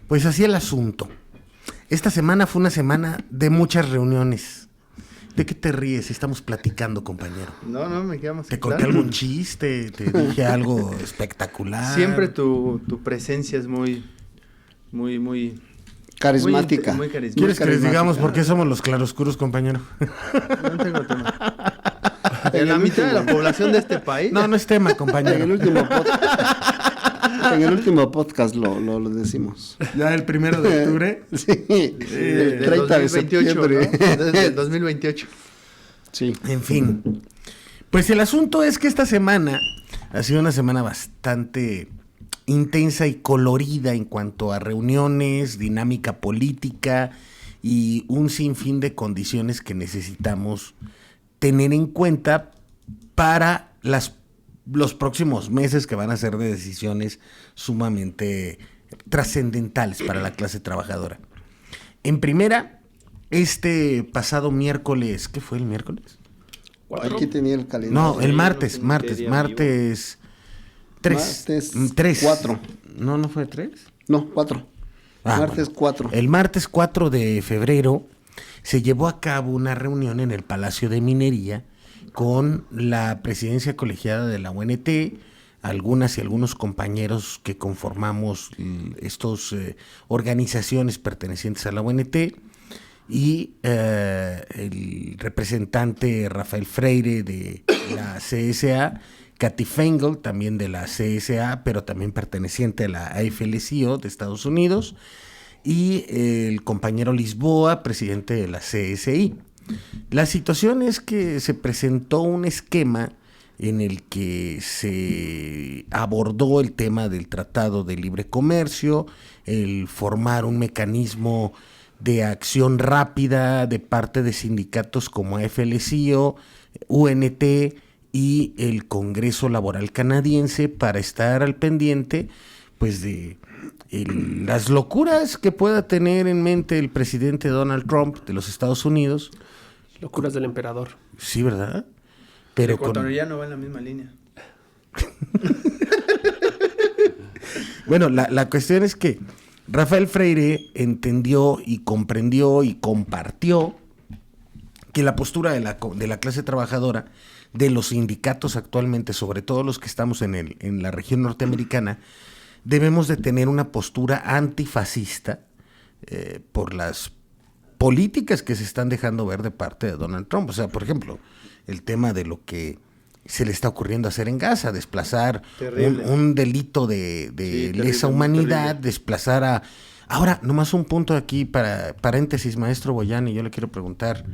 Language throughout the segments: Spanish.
Pues así el asunto. Esta semana fue una semana de muchas reuniones. ¿De qué te ríes? Estamos platicando, compañero. No, me quedamos. ¿Te conté algún chiste? ¿Te dije algo espectacular? Siempre tu presencia es muy carismática. Muy carismática. ¿Quieres que les digamos por qué somos los claroscuros, compañero? No tengo tema. En la mitad de la población de este país. No es tema, compañero. En el último podcast lo decimos. Ya el 1 de octubre. Sí. Del 30 de 2028, septiembre. ¿no? Del 2028. Sí. En fin. Pues el asunto es que esta semana ha sido una semana bastante intensa y colorida en cuanto a reuniones, dinámica política y un sinfín de condiciones que necesitamos tener en cuenta para los próximos meses, que van a ser de decisiones sumamente trascendentales para la clase trabajadora. En primera, este pasado miércoles, ¿qué fue el miércoles? Aquí tenía el calendario. No, el martes 3. 4. ¿No fue 3? No, 4. Martes 4. El martes 4 de febrero se llevó a cabo una reunión en el Palacio de Minería con la presidencia colegiada de la UNT, algunas y algunos compañeros que conformamos estas organizaciones pertenecientes a la UNT, y el representante Rafael Freire de la CSA, Cathy Feingold, también de la CSA, pero también perteneciente a la AFL-CIO de Estados Unidos, y el compañero Lisboa, presidente de la CSI. La situación es que se presentó un esquema en el que se abordó el tema del Tratado de Libre Comercio, el formar un mecanismo de acción rápida de parte de sindicatos como AFL-CIO, UNT y el Congreso Laboral Canadiense para estar al pendiente pues de las locuras que pueda tener en mente el presidente Donald Trump de los Estados Unidos. Locuras del emperador. Sí, ¿verdad? Pero ecuatoriano va en la misma línea. Bueno, la cuestión es que Rafael Freire entendió y comprendió y compartió que la postura de la clase trabajadora, de los sindicatos actualmente, sobre todo los que estamos en la región norteamericana, debemos de tener una postura antifascista por las políticas que se están dejando ver de parte de Donald Trump. O sea, por ejemplo, el tema de lo que se le está ocurriendo hacer en Gaza, desplazar un delito de lesa humanidad, desplazar a... Ahora, nomás un punto aquí para paréntesis, maestro Boyani, yo le quiero preguntar.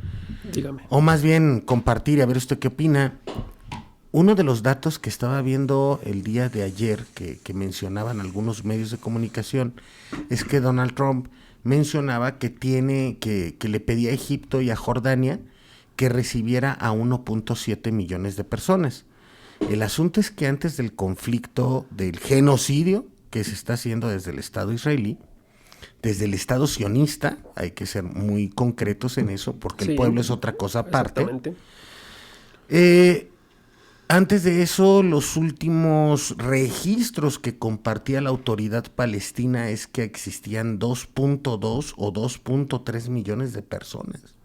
Dígame. O más bien compartir, a ver usted qué opina. Uno de los datos que estaba viendo el día de ayer, que mencionaban algunos medios de comunicación, es que Donald Trump mencionaba que le pedía a Egipto y a Jordania que recibiera a 1.7 millones de personas. El asunto es que antes del conflicto, del genocidio que se está haciendo desde el Estado israelí, desde el Estado sionista, hay que ser muy concretos en eso, porque el pueblo es otra cosa aparte. Exactamente. Antes de eso, los últimos registros que compartía la autoridad palestina es que existían 2.2 o 2.3 millones de personas.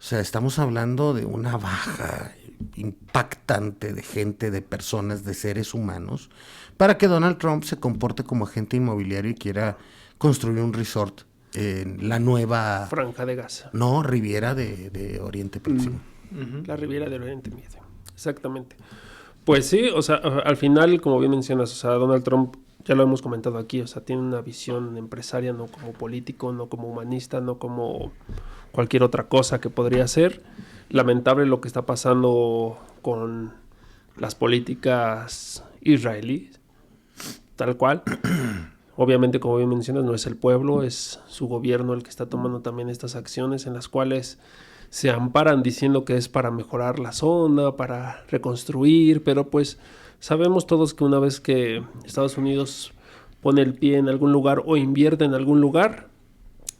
O sea, estamos hablando de una baja impactante de gente, de personas, de seres humanos, para que Donald Trump se comporte como agente inmobiliario y quiera construir un resort en la nueva... Franja de Gaza. No, Riviera de Oriente Próximo. La Riviera del Oriente Medio. Exactamente. Pues sí, o sea, al final, como bien mencionas, o sea, Donald Trump, ya lo hemos comentado aquí, o sea, tiene una visión empresaria, no como político, no como humanista, no como cualquier otra cosa que podría ser. Lamentable lo que está pasando con las políticas israelíes, tal cual. Obviamente, como bien mencionas, no es el pueblo, es su gobierno el que está tomando también estas acciones en las cuales se amparan diciendo que es para mejorar la zona, para reconstruir, pero pues sabemos todos que una vez que Estados Unidos pone el pie en algún lugar o invierte en algún lugar,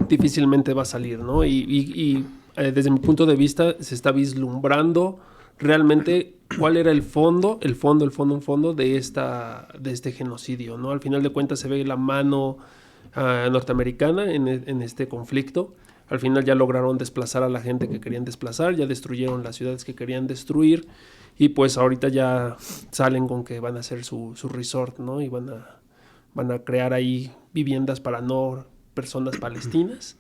difícilmente va a salir, ¿no? Y desde mi punto de vista se está vislumbrando realmente cuál era el fondo de este genocidio, ¿no? Al final de cuentas se ve la mano norteamericana en este conflicto. Al final ya lograron desplazar a la gente que querían desplazar, ya destruyeron las ciudades que querían destruir y pues ahorita ya salen con que van a hacer su resort, ¿no? Y van a crear ahí viviendas para no personas palestinas.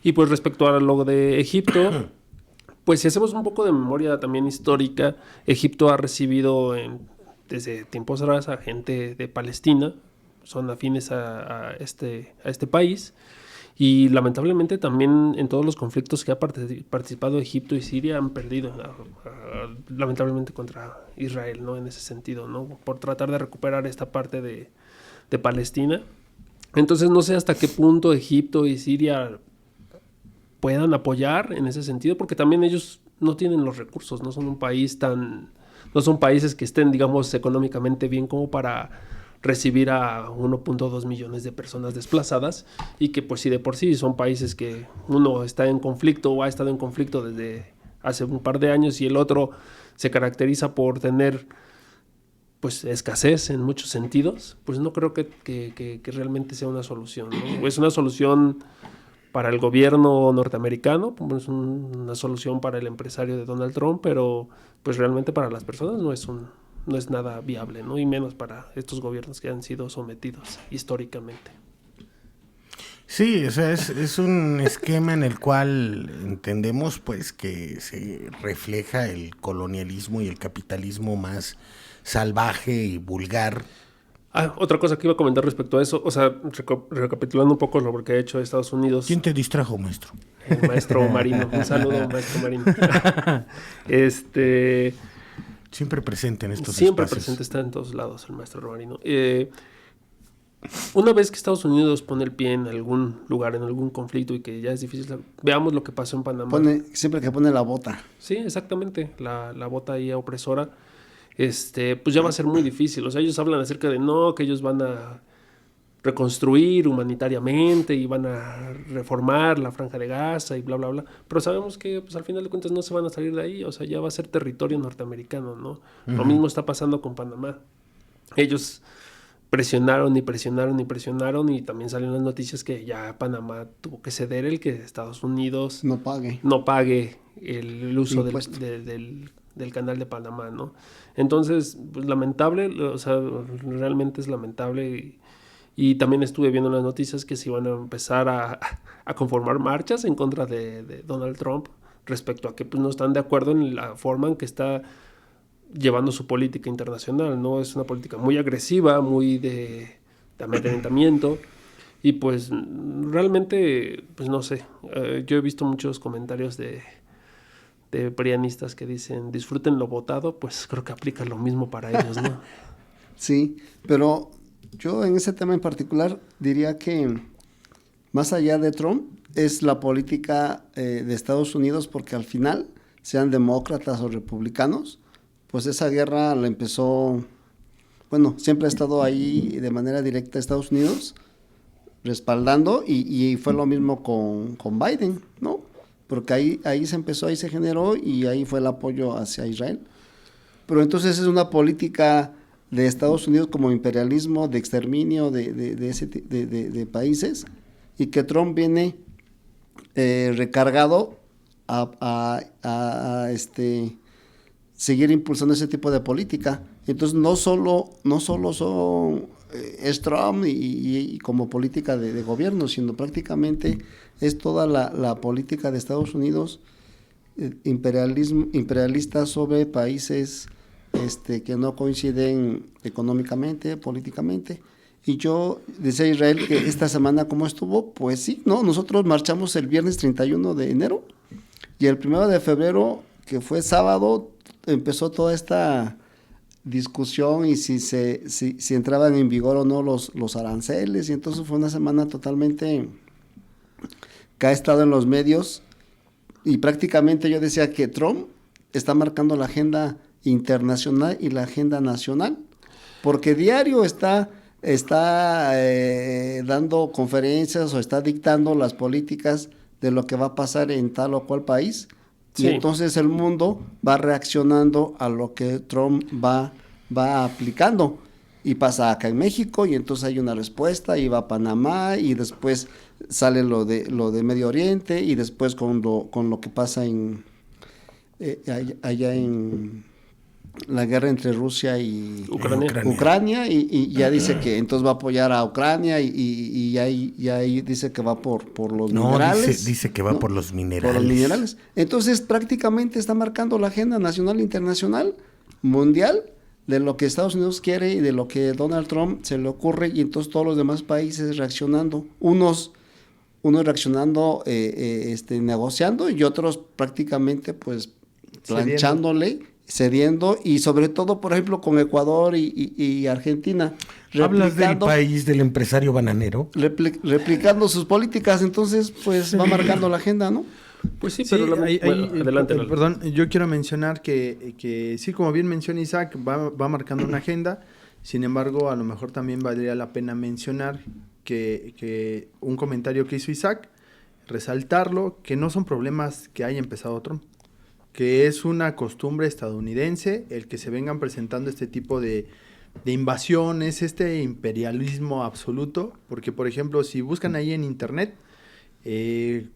Y pues respecto a lo de Egipto, pues si hacemos un poco de memoria también histórica, Egipto ha recibido desde tiempos atrás a gente de Palestina, son afines a este país. Y lamentablemente también en todos los conflictos que ha participado Egipto y Siria han perdido, lamentablemente contra Israel, ¿no? En ese sentido, ¿no? Por tratar de recuperar esta parte de Palestina. Entonces no sé hasta qué punto Egipto y Siria puedan apoyar en ese sentido, porque también ellos no tienen los recursos, no son un país no son países que estén, digamos, económicamente bien como para recibir a 1.2 millones de personas desplazadas y que pues si de por sí son países que uno está en conflicto o ha estado en conflicto desde hace un par de años y el otro se caracteriza por tener pues escasez en muchos sentidos, pues no creo que realmente sea una solución, ¿no? Es una solución para el gobierno norteamericano, es una solución para el empresario de Donald Trump, pero pues realmente para las personas no es nada viable, ¿no? Y menos para estos gobiernos que han sido sometidos históricamente. Sí, o sea, es un esquema en el cual entendemos pues que se refleja el colonialismo y el capitalismo más salvaje y vulgar. Otra cosa que iba a comentar respecto a eso, o sea, recapitulando un poco lo que ha hecho Estados Unidos. ¿Quién te distrajo, maestro? El maestro Marino. Un saludo, maestro Marino. Siempre presente en estos Siempre espacios. presente, está en todos lados el maestro Marino. Una vez que Estados Unidos pone el pie en algún lugar, en algún conflicto y que ya es difícil, veamos lo que pasó en Panamá. Siempre que pone la bota. Sí, exactamente, la bota ahí opresora. Pues ya va a ser muy difícil. O sea, ellos hablan acerca de que ellos van a reconstruir humanitariamente y van a reformar la Franja de Gaza y bla, bla, bla. Pero sabemos que pues, al final de cuentas no se van a salir de ahí. O sea, ya va a ser territorio norteamericano, ¿no? Uh-huh. Lo mismo está pasando con Panamá. Ellos presionaron y también salieron las noticias que ya Panamá tuvo que ceder el que Estados Unidos no pague el uso del canal de Panamá, ¿no? Entonces, pues lamentable, o sea, realmente es lamentable y también estuve viendo las noticias que se iban a empezar a conformar marchas en contra de Donald Trump respecto a que pues no están de acuerdo en la forma en que está llevando su política internacional, ¿no? Es una política muy agresiva, muy de amedrentamiento y pues realmente, pues no sé, yo he visto muchos comentarios de prianistas que dicen disfruten lo votado, pues creo que aplica lo mismo para ellos, ¿no? Sí, pero yo en ese tema en particular diría que más allá de Trump es la política de Estados Unidos, porque al final, sean demócratas o republicanos, pues esa guerra la empezó, bueno, siempre ha estado ahí de manera directa Estados Unidos respaldando y fue lo mismo con Biden, ¿no? Porque ahí se empezó, ahí se generó y ahí fue el apoyo hacia Israel. Pero entonces es una política de Estados Unidos como imperialismo, de exterminio de países, y que Trump viene recargado a seguir impulsando ese tipo de política. Entonces no solo es Trump y como política de gobierno, sino prácticamente es toda la política de Estados Unidos imperialista sobre países que no coinciden económicamente, políticamente. Y yo decía a Israel que esta semana ¿cómo estuvo? Pues sí, ¿no? Nosotros marchamos el viernes 31 de enero y el 1 de febrero, que fue sábado, empezó toda esta discusión y si entraban en vigor o no los aranceles, y entonces fue una semana totalmente que ha estado en los medios y prácticamente yo decía que Trump está marcando la agenda internacional y la agenda nacional, porque diario está dando conferencias o está dictando las políticas de lo que va a pasar en tal o cual país. Sí. Y entonces el mundo va reaccionando a lo que Trump va aplicando. y pasa acá en México, y entonces hay una respuesta, y va a Panamá, y después sale lo de Medio Oriente, y después con lo que pasa allá en la guerra entre Rusia y Ucrania, y ya dice que entonces va a apoyar a Ucrania, y ahí dice que va por los minerales. Dice que va, ¿no?, por los minerales. Por los minerales. Entonces prácticamente está marcando la agenda nacional, internacional, mundial, de lo que Estados Unidos quiere y de lo que Donald Trump se le ocurre, y entonces todos los demás países reaccionando, unos reaccionando negociando, y otros prácticamente pues planchándole, cediendo, y sobre todo, por ejemplo, con Ecuador y Argentina. ¿Hablas del país del empresario bananero? Replicando sus políticas, entonces pues va marcando la agenda, ¿no? Pues sí, pero adelante. Perdón, yo quiero mencionar que sí, como bien menciona Isaac, va marcando una agenda. Sin embargo, a lo mejor también valdría la pena mencionar que un comentario que hizo Isaac, resaltarlo, que no son problemas que haya empezado Trump, que es una costumbre estadounidense el que se vengan presentando este tipo de invasiones, este imperialismo absoluto, porque por ejemplo, si buscan ahí en internet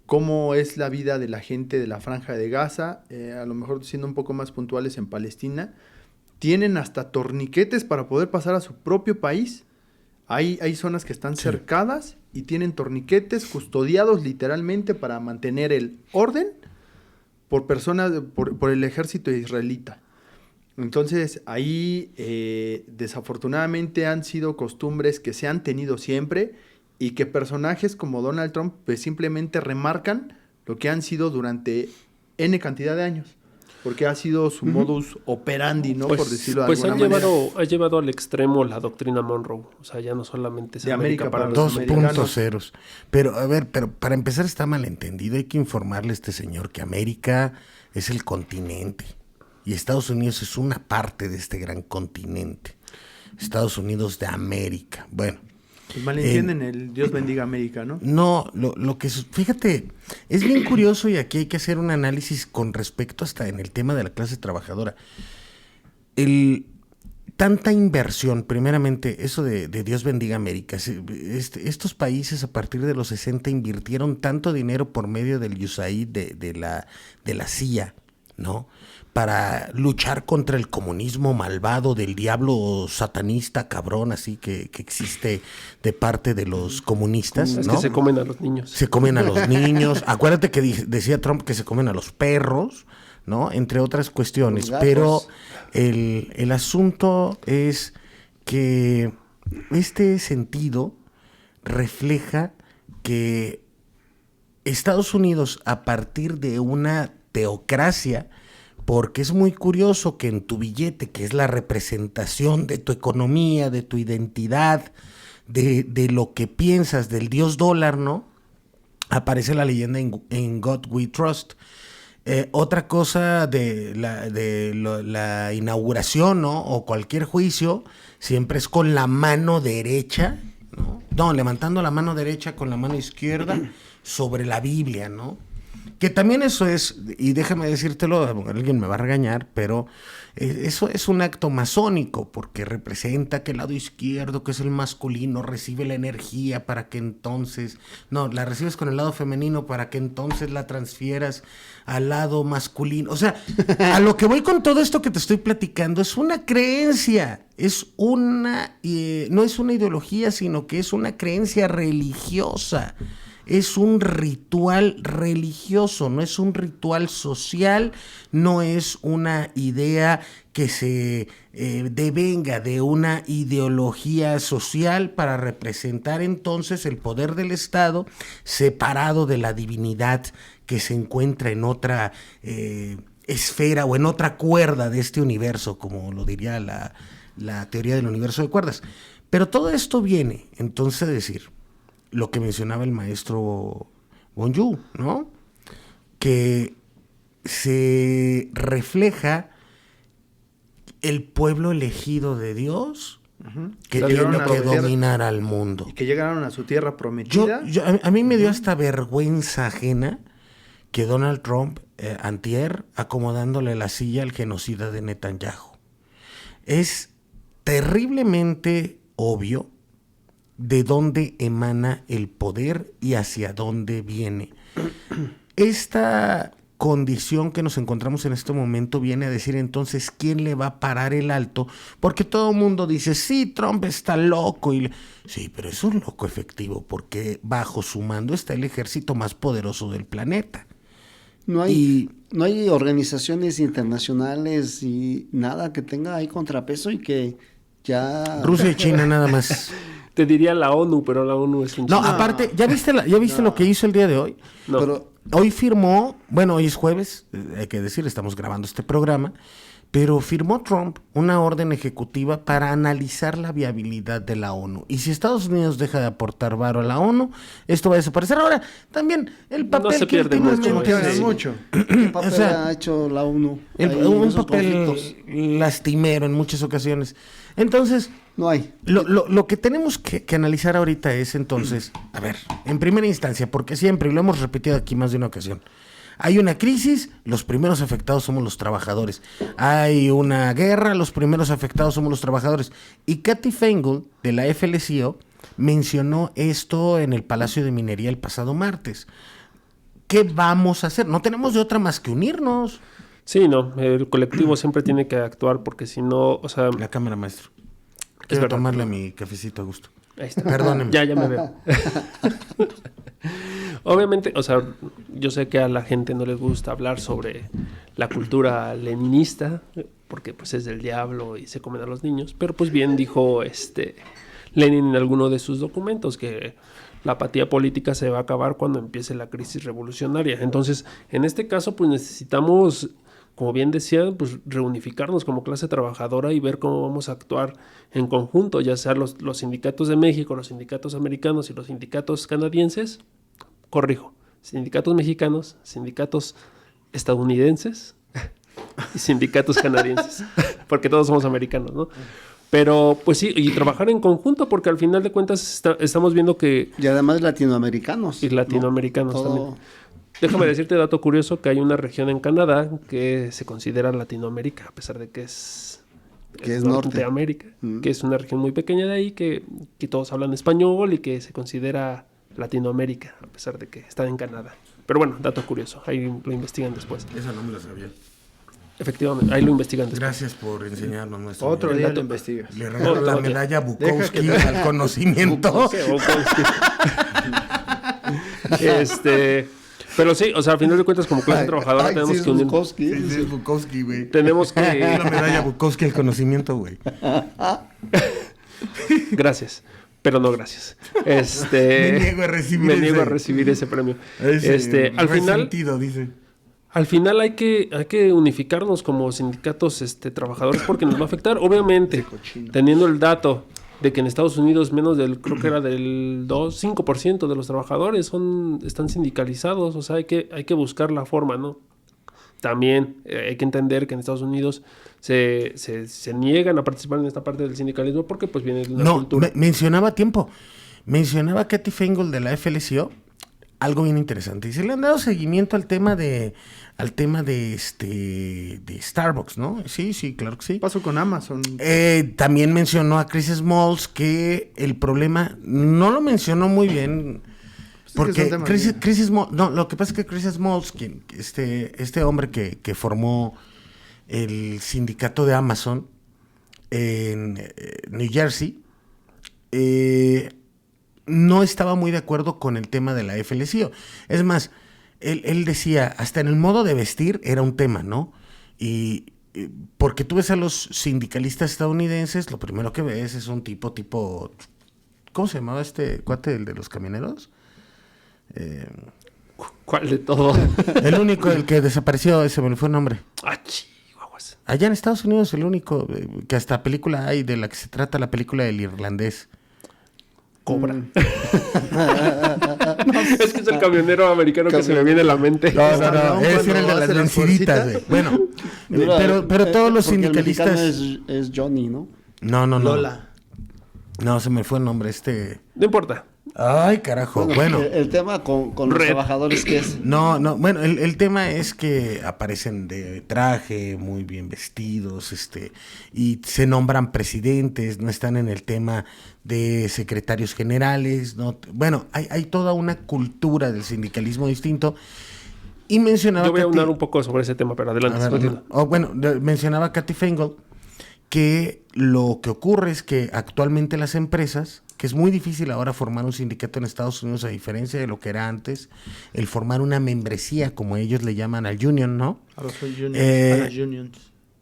cómo es la vida de la gente de la Franja de Gaza, a lo mejor siendo un poco más puntuales en Palestina, tienen hasta torniquetes para poder pasar a su propio país. Hay zonas que están cercadas y tienen torniquetes custodiados literalmente para mantener el orden por personas, por el ejército israelita. Entonces ahí desafortunadamente han sido costumbres que se han tenido siempre, y que personajes como Donald Trump pues simplemente remarcan lo que han sido durante N cantidad de años, porque ha sido su modus operandi, ¿no? Pues, por decirlo de alguna manera. Pues ha llevado al extremo la doctrina Monroe, o sea, ya no solamente es de América para los 2.0. Pero, a ver, para empezar está malentendido, hay que informarle a este señor que América es el continente, y Estados Unidos es una parte de este gran continente. Estados Unidos de América, bueno. Pues malentienden el Dios bendiga América, ¿no? No, lo que... Fíjate, es bien curioso, y aquí hay que hacer un análisis con respecto hasta en el tema de la clase trabajadora. Tanta inversión, primeramente, eso de Dios bendiga América. Estos países a partir de los 60 invirtieron tanto dinero por medio del USAID de la CIA, ¿no?, para luchar contra el comunismo malvado del diablo satanista cabrón así que existe de parte de los comunistas, ¿no? Es que se comen a los niños. Se comen a los niños. Acuérdate que decía Trump que se comen a los perros, ¿no? Entre otras cuestiones. Pero el asunto es que este sentido refleja que Estados Unidos, a partir de una teocracia, porque es muy curioso que en tu billete, que es la representación de tu economía, de tu identidad, de lo que piensas, del dios dólar, ¿no?, aparece la leyenda en God We Trust. Otra cosa de la inauguración, ¿no?, o cualquier juicio, siempre es con la mano derecha, ¿no? No, levantando la mano derecha con la mano izquierda sobre la Biblia, ¿no? Que también eso es, y déjame decírtelo, alguien me va a regañar, pero eso es un acto masónico, porque representa que el lado izquierdo, que es el masculino, recibe la energía para que entonces, no, la recibes con el lado femenino para que entonces la transfieras al lado masculino. O sea, a lo que voy con todo esto que te estoy platicando es una creencia, no es una ideología, sino que es una creencia religiosa. Es un ritual religioso, no es un ritual social, no es una idea que se devenga de una ideología social para representar entonces el poder del Estado separado de la divinidad que se encuentra en otra esfera o en otra cuerda de este universo, como lo diría la teoría del universo de cuerdas. Pero todo esto viene entonces a decir lo que mencionaba el maestro Bonjour, ¿no?, que se refleja el pueblo elegido de Dios que tiene que dominar al mundo. Y que llegaron a su tierra prometida. A mí me dio hasta vergüenza ajena que Donald Trump, antier, acomodándole la silla al genocida de Netanyahu. Es terriblemente obvio de dónde emana el poder y hacia dónde viene. Esta condición que nos encontramos en este momento viene a decir entonces quién le va a parar el alto, porque todo el mundo dice, sí, Trump está loco. Sí, pero es un loco efectivo, porque bajo su mando está el ejército más poderoso del planeta. No hay organizaciones internacionales y nada que tenga ahí contrapeso y que ya... Rusia y China nada más. Te diría la ONU, pero la ONU es un No, chino. aparte, ¿ya viste lo que hizo el día de hoy? No. Pero Hoy firmó, bueno, hoy es jueves, hay que decir, estamos grabando este programa, pero firmó Trump una orden ejecutiva para analizar la viabilidad de la ONU. Y si Estados Unidos deja de aportar varo a la ONU, esto va a desaparecer. Ahora, también el papel se que pierde mucho, últimamente... sí. mucho. ¿qué papel O sea, ha hecho la ONU? ahí en un esos papel conflictos? lastimero en muchas ocasiones. Entonces, No hay. lo que tenemos que analizar ahorita es entonces, a ver, en primera instancia, porque siempre, y lo hemos repetido aquí más de una ocasión, hay una crisis, los primeros afectados somos los trabajadores. Hay una guerra, los primeros afectados somos los trabajadores. Y Kathy Feingold, de la FLCO, mencionó esto en el Palacio de Minería el pasado martes. ¿Qué vamos a hacer? No tenemos de otra más que unirnos. Sí, no, el colectivo siempre tiene que actuar porque si no, o sea... La cámara, maestro. Quiero verdad. tomarle mi cafecito a gusto. Ahí está. Perdóneme. Ya me veo. Obviamente, o sea, yo sé que a la gente no les gusta hablar sobre la cultura leninista, porque pues es del diablo y se comen a los niños, pero pues bien dijo Lenin en alguno de sus documentos que la apatía política se va a acabar cuando empiece la crisis revolucionaria. Entonces, en este caso, pues necesitamos, como bien decía, pues reunificarnos como clase trabajadora y ver cómo vamos a actuar en conjunto, ya sea los sindicatos de México, los sindicatos americanos y los sindicatos canadienses. Corrijo, sindicatos mexicanos, sindicatos estadounidenses y sindicatos canadienses, porque todos somos americanos, ¿no? Pero, pues sí, y trabajar en conjunto, porque al final de cuentas estamos viendo que... Y además latinoamericanos. Y latinoamericanos ¿no? también. Déjame decirte, dato curioso, que hay una región en Canadá que se considera Latinoamérica, a pesar de que es Norteamérica, que es una región muy pequeña de ahí, que todos hablan español y que se considera Latinoamérica, a pesar de que está en Canadá. Pero bueno, dato curioso, ahí lo investigan después. Esa no me la sabía. Efectivamente, ahí lo investigan después. Gracias por enseñarnos nuestro... Otro nivel. día lo investigas. Le regalo la Otro día. medalla Bukowski Deja que- al conocimiento. Pero sí, o sea, al final de cuentas, como clase trabajadora tenemos sí, es que unir. Bukowski. Sí, sí, es Bukowski, güey. Tenemos La que... medalla Bukowski al conocimiento, güey. Gracias, pero no gracias. Me niego a recibir me niego ese- a recibir ese premio. Ese Al final, resentido, dice. al final hay que unificarnos como sindicatos trabajadores porque nos va a afectar, obviamente, teniendo el dato de que en Estados Unidos menos del, creo que era del 5% de los trabajadores están sindicalizados, o sea, hay que buscar la forma, ¿no? También hay que entender que en Estados Unidos se niegan a participar en esta parte del sindicalismo porque pues viene de una No, cultura. mencionaba Kathy Feingold de la FLCO algo bien interesante. Y se le han dado seguimiento al tema de Starbucks, ¿no? Sí, claro que sí. ¿Qué pasó con Amazon? También mencionó a Chris Smalls que el problema no lo mencionó muy bien. Porque Chris Smalls, no, lo que pasa es que Chris Smalls, este hombre que formó el sindicato de Amazon en New Jersey, no estaba muy de acuerdo con el tema de la FLCO. Es más, él decía, hasta en el modo de vestir era un tema, ¿no? Y porque tú ves a los sindicalistas estadounidenses, lo primero que ves es un tipo, ¿cómo se llamaba este cuate, el de los camioneros? ¿Cuál de todo? El único, el que desapareció, ese me fue el nombre. Ah, chihuahuas. Allá en Estados Unidos, el único, que hasta película hay de la que se trata la película del irlandés. Cobra. Es que es el camionero americano que se me viene a la mente. No, ese Cuando era el de las hace las venciditas, güey. fuercitas. Bueno, pero todos los Porque el sindicalistas... mexicano es Johnny, ¿no? No. Lola. No, se me fue el nombre, No importa. Ay, carajo. Bueno, el tema con los trabajadores que es... no, bueno, el tema es que aparecen de traje, muy bien vestidos, y se nombran presidentes, no están en el tema de secretarios generales, no, bueno, hay toda una cultura del sindicalismo distinto. Y mencionaba Yo voy a Katy- hablar un poco sobre ese tema, pero adelante. A ver, continúa. mencionaba Katy Feingold que lo que ocurre es que actualmente las empresas, que es muy difícil ahora formar un sindicato en Estados Unidos a diferencia de lo que era antes, el formar una membresía, como ellos le llaman al union, ¿no? A los unions, Eh, a las unions.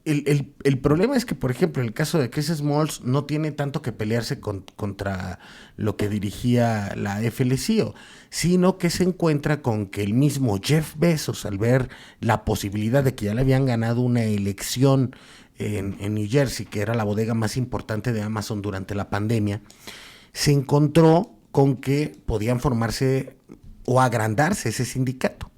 El problema es que, por ejemplo, en el caso de Chris Smalls no tiene tanto que pelearse contra lo que dirigía la FLCO, sino que se encuentra con que el mismo Jeff Bezos, al ver la posibilidad de que ya le habían ganado una elección en New Jersey, que era la bodega más importante de Amazon durante la pandemia, se encontró con que podían formarse o agrandarse ese sindicato.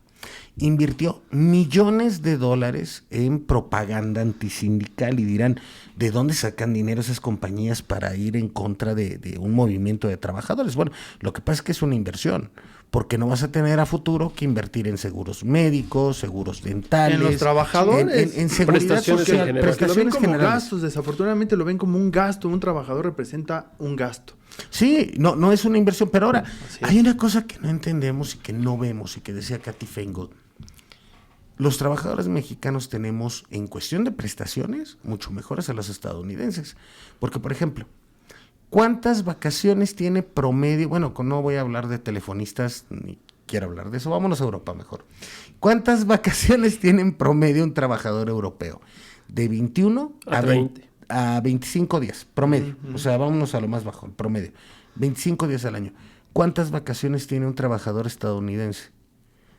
Invirtió millones de dólares en propaganda antisindical y dirán, ¿de dónde sacan dinero esas compañías para ir en contra de un movimiento de trabajadores? Bueno, lo que pasa es que es una inversión, porque no vas a tener a futuro que invertir en seguros médicos, seguros dentales. En los trabajadores. En seguridad Prestaciones social, en general. Porque lo ven prestaciones como generales. gastos, desafortunadamente lo ven como un gasto. Un trabajador representa un gasto. Sí, no es una inversión, pero ahora Así hay es. una cosa que no entendemos y que no vemos y que decía Katy Feingold. Los trabajadores mexicanos tenemos, en cuestión de prestaciones, mucho mejores a los estadounidenses. Porque, por ejemplo, ¿cuántas vacaciones tiene promedio? Bueno, no voy a hablar de telefonistas, ni quiero hablar de eso, vámonos a Europa mejor. ¿Cuántas vacaciones tiene en promedio un trabajador europeo? De 21 A 30. a 25 días, promedio. O sea, vámonos a lo más bajo, el promedio. 25 días al año. ¿Cuántas vacaciones tiene un trabajador estadounidense?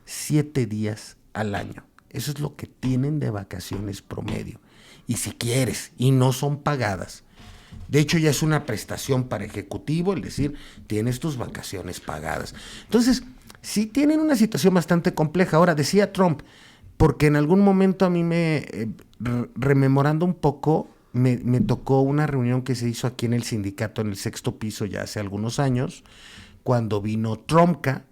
7 días al año. Eso es lo que tienen de vacaciones promedio. Y si quieres, y no son pagadas. De hecho, ya es una prestación para ejecutivo, el decir, tienes tus vacaciones pagadas. Entonces, sí tienen una situación bastante compleja. Ahora, decía Trump, porque en algún momento a mí rememorando un poco, me tocó una reunión que se hizo aquí en el sindicato, en el 6º piso, ya hace algunos años, cuando vino Tromka,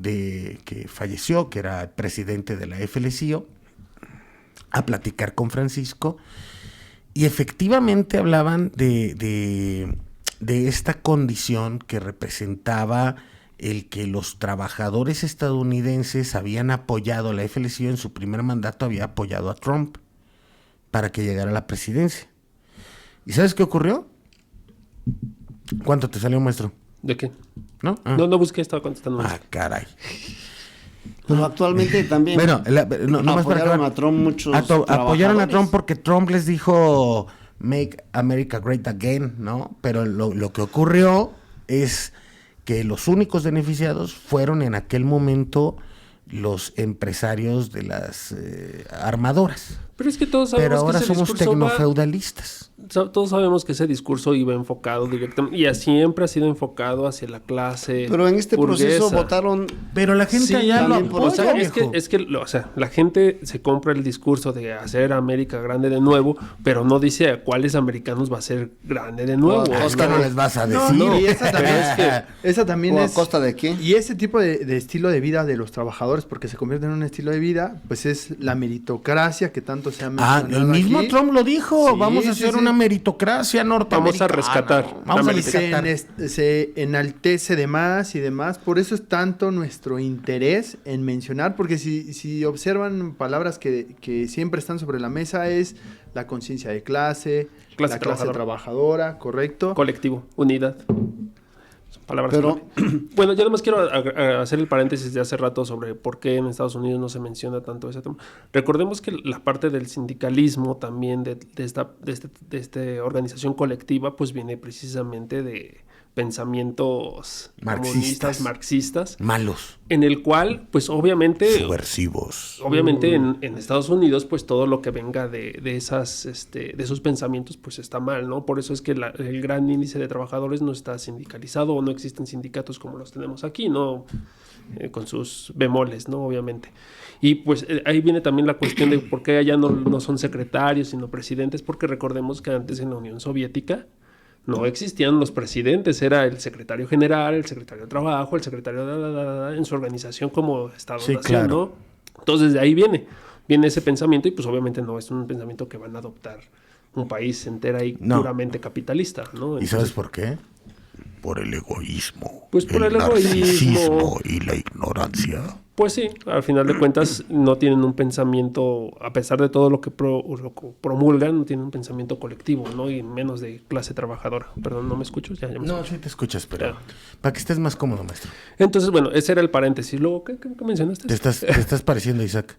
que falleció, que era el presidente de la FLCO, a platicar con Francisco, y efectivamente hablaban de esta condición que representaba el que los trabajadores estadounidenses habían apoyado, la FLCO en su primer mandato había apoyado a Trump para que llegara a la presidencia. ¿Y sabes qué ocurrió? ¿Cuánto te salió, maestro? ¿De qué? ¿No? Ah. No busqué, estaba contestando. Ah, caray. Pero actualmente también Bueno, nomás para apoyaron acabar. a Trump muchos Apoyaron a trabajadores. Trump porque Trump les dijo Make America Great Again, ¿no? Pero lo que ocurrió es que los únicos beneficiados fueron en aquel momento los empresarios de las armadoras. Pero es que todos sabemos Pero ahora que ese somos discurso tecnofeudalistas. todos sabemos que ese discurso iba enfocado directamente, y siempre ha sido enfocado hacia la clase Pero en este proceso burguesa. votaron... Pero la gente Sí, allá lo también por apoya, los viejo. es que o sea, la gente se compra el discurso de hacer América grande de nuevo, pero no dice a cuáles americanos va a ser grande de nuevo. No, Es que no les vas a decir. No, y esa también esa también ¿O a es... costa de qué? Y ese tipo de estilo de vida de los trabajadores, porque se convierte en un estilo de vida, pues es la meritocracia que tanto se ha mencionado El mismo aquí. Trump lo dijo. Sí, Vamos a sí, hacer sí. una meritocracia norteamericana. Vamos a rescatar. Vamos a Y rescatar. se enaltece de más y demás. Por eso es tanto nuestro interés en mencionar, porque si observan palabras que siempre están sobre la mesa, es la conciencia de clase, Clase la clase trabajadora, ¿correcto? Colectivo, unidad. Son palabras Pero- clave. Bueno, yo nomás quiero hacer el paréntesis de hace rato sobre por qué en Estados Unidos no se menciona tanto ese tema. Recordemos que la parte del sindicalismo también de esta organización colectiva pues viene precisamente de pensamientos comunistas, marxistas, Malos. en el cual pues obviamente Subversivos. en Estados Unidos pues todo lo que venga de esos pensamientos pues está mal, ¿no? Por eso es que el gran índice de trabajadores no está sindicalizado o no existen sindicatos como los tenemos aquí, ¿no? Con sus bemoles, ¿no? Obviamente. Y pues ahí viene también la cuestión de por qué allá no son secretarios sino presidentes, porque recordemos que antes en la Unión Soviética No existían los presidentes, era el secretario general, el secretario de trabajo, el secretario en su organización como Estado-nación, claro. ¿no? Entonces de ahí viene ese pensamiento y pues obviamente no es un pensamiento que van a adoptar un país entero y No. puramente capitalista, ¿no? ¿Y sabes por qué? Por el egoísmo. Pues por el narcisismo egoísmo. y la ignorancia. Pues sí, al final de cuentas no tienen un pensamiento, a pesar de todo lo que promulgan, no tienen un pensamiento colectivo, ¿no? Y menos de clase trabajadora. Perdón, ¿no me escucho? Ya me No, escucho. sí te escuchas, pero Ya. para que estés más cómodo, maestro. Entonces, bueno, ese era el paréntesis. Luego, ¿qué mencionaste? Te estás pareciendo, Isaac.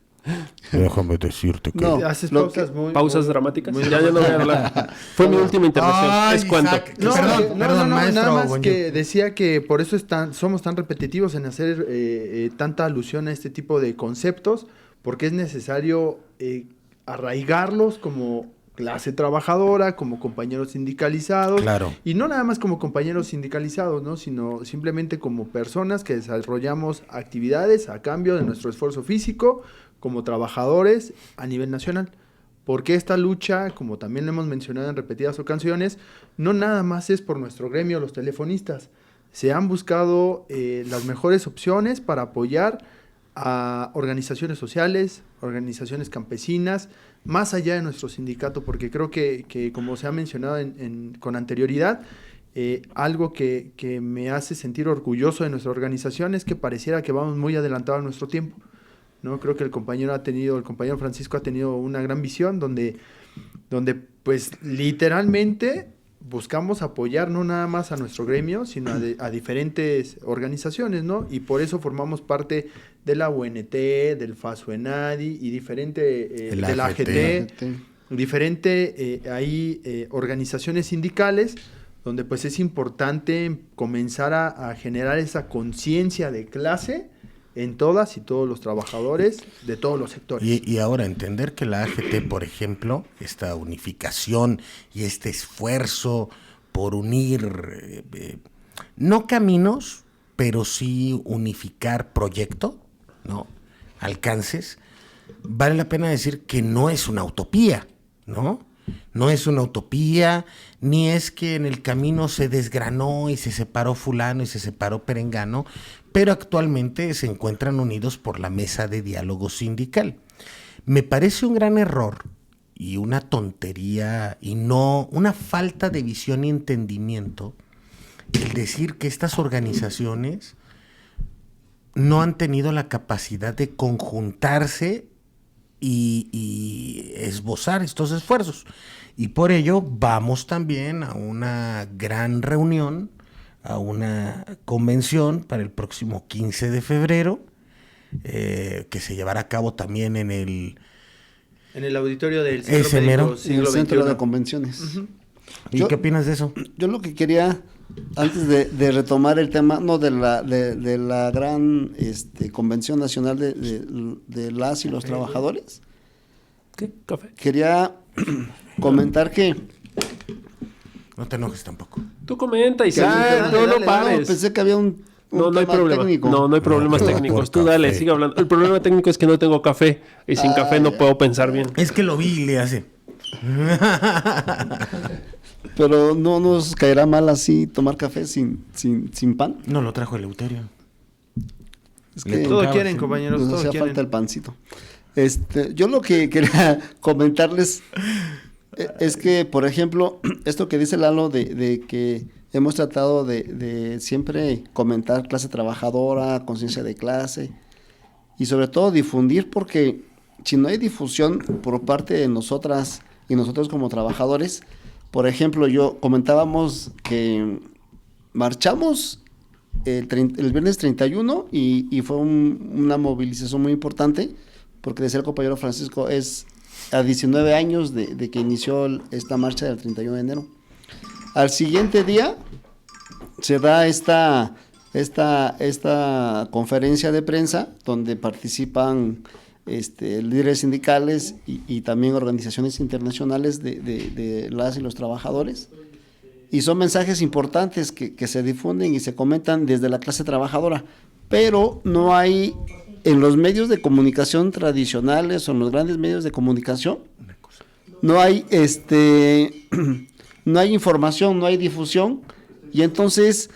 Déjame decirte que... No, Haces lo pausas que- muy... ¿Pausas muy- dramáticas? muy Ya no voy a hablar. Fue mi última intervención. Ay, ¿Es cuánto? Isaac. No, Perdón, no, maestro nada más Bonjour. que decía que por eso somos tan repetitivos en hacer tanta alusión a este tipo de conceptos, porque es necesario arraigarlos como clase trabajadora, como compañeros sindicalizados, Claro. y no nada más como compañeros sindicalizados, ¿no? Sino simplemente como personas que desarrollamos actividades a cambio de nuestro esfuerzo físico, como trabajadores a nivel nacional. Porque esta lucha, como también lo hemos mencionado en repetidas ocasiones, no nada más es por nuestro gremio, los telefonistas. Se han buscado las mejores opciones para apoyar a organizaciones sociales, organizaciones campesinas, más allá de nuestro sindicato, porque creo que como se ha mencionado con anterioridad, algo que me hace sentir orgulloso de nuestra organización es que pareciera que vamos muy adelantados a nuestro tiempo, ¿no? Creo que el compañero Francisco ha tenido una gran visión donde pues literalmente buscamos apoyar no nada más a nuestro gremio, sino a diferentes organizaciones, ¿no? Y por eso formamos parte de la UNT, del FASUENADI y diferente El de la AGT. AGT, diferente organizaciones sindicales donde pues es importante comenzar a generar esa conciencia de clase en todas y todos los trabajadores de todos los sectores. Y ahora entender que la AGT, por ejemplo, esta unificación y este esfuerzo por unir, no caminos, pero sí unificar proyecto, ¿no? Alcances, vale la pena decir que no es una utopía, ¿no? No es una utopía, ni es que en el camino se desgranó y se separó fulano y se separó perengano, pero actualmente se encuentran unidos por la mesa de diálogo sindical. Me parece un gran error y una tontería y no una falta de visión y entendimiento el decir que estas organizaciones no han tenido la capacidad de conjuntarse y esbozar estos esfuerzos. Y por ello vamos también a una gran reunión, a una convención para el próximo 15 de febrero, que se llevará a cabo también en el auditorio del Ese mero. En el centro de convenciones. Uh-huh. ¿Y Yo- qué opinas de eso? Yo lo que quería, antes de retomar el tema, no de la gran convención nacional de las y los trabajadores, ¿Qué? ¿Café? quería comentar que No te enojes tampoco. Tú comenta, que- Isaac, no dale, pares. pensé que había un No hay tema problema. técnico. No hay problemas No, técnicos. por Tú dale, café. sigue hablando. El problema técnico es que no tengo café. Y sin café no puedo pensar bien. Es que lo vi y le hace. Pero no nos caerá mal así tomar café sin pan. No lo trajo Eleuterio. Es Le que tocaba, Todo quieren, sí. compañeros, nos todo hacía quieren. falta el pancito. Yo lo que quería comentarles es que, por ejemplo, esto que dice Lalo de que hemos tratado de siempre comentar clase trabajadora, conciencia de clase y sobre todo difundir, porque si no hay difusión por parte de nosotras y nosotros como trabajadores, por ejemplo, comentábamos que marchamos el viernes 31 y fue una movilización muy importante, porque decía el compañero Francisco, es a 19 años de que inició esta marcha del 31 de enero. Al siguiente día se da esta conferencia de prensa donde participan líderes sindicales y también organizaciones internacionales de las y los trabajadores. Y son mensajes importantes que se difunden y se comentan desde la clase trabajadora, pero no hay en los medios de comunicación tradicionales o en los grandes medios de comunicación, no hay no hay información, no hay difusión, y entonces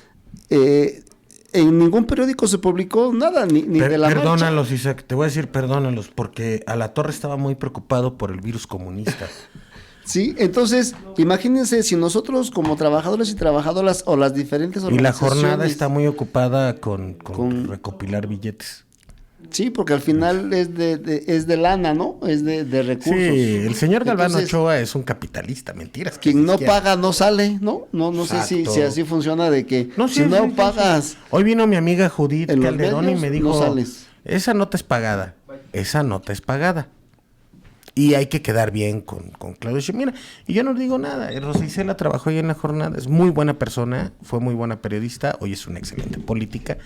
en ningún periódico se publicó nada, ni de la marcha. Perdónalos, Isaac, te voy a decir perdónalos, porque Alatorre estaba muy preocupado por el virus comunista. Sí, entonces, imagínense si nosotros como trabajadores y trabajadoras o las diferentes Y la organizaciones... jornada está muy ocupada con recopilar billetes. Sí, porque al final es de lana, ¿no? Es de recursos. Sí, el señor Galván Entonces, Ochoa es un capitalista, mentiras. quien no siquiera. paga no sale, ¿no? No sé si así funciona de que No, si sí, no sí, pagas... sí. Hoy vino mi amiga Judith en los Calderón y medios, me dijo, no sales. esa nota es pagada, esa nota es pagada. Y hay que quedar bien con Claudio Sheinbaum. Y yo no digo nada, Rosa Isela trabajó ahí en la jornada, es muy buena persona, fue muy buena periodista, hoy es una excelente política.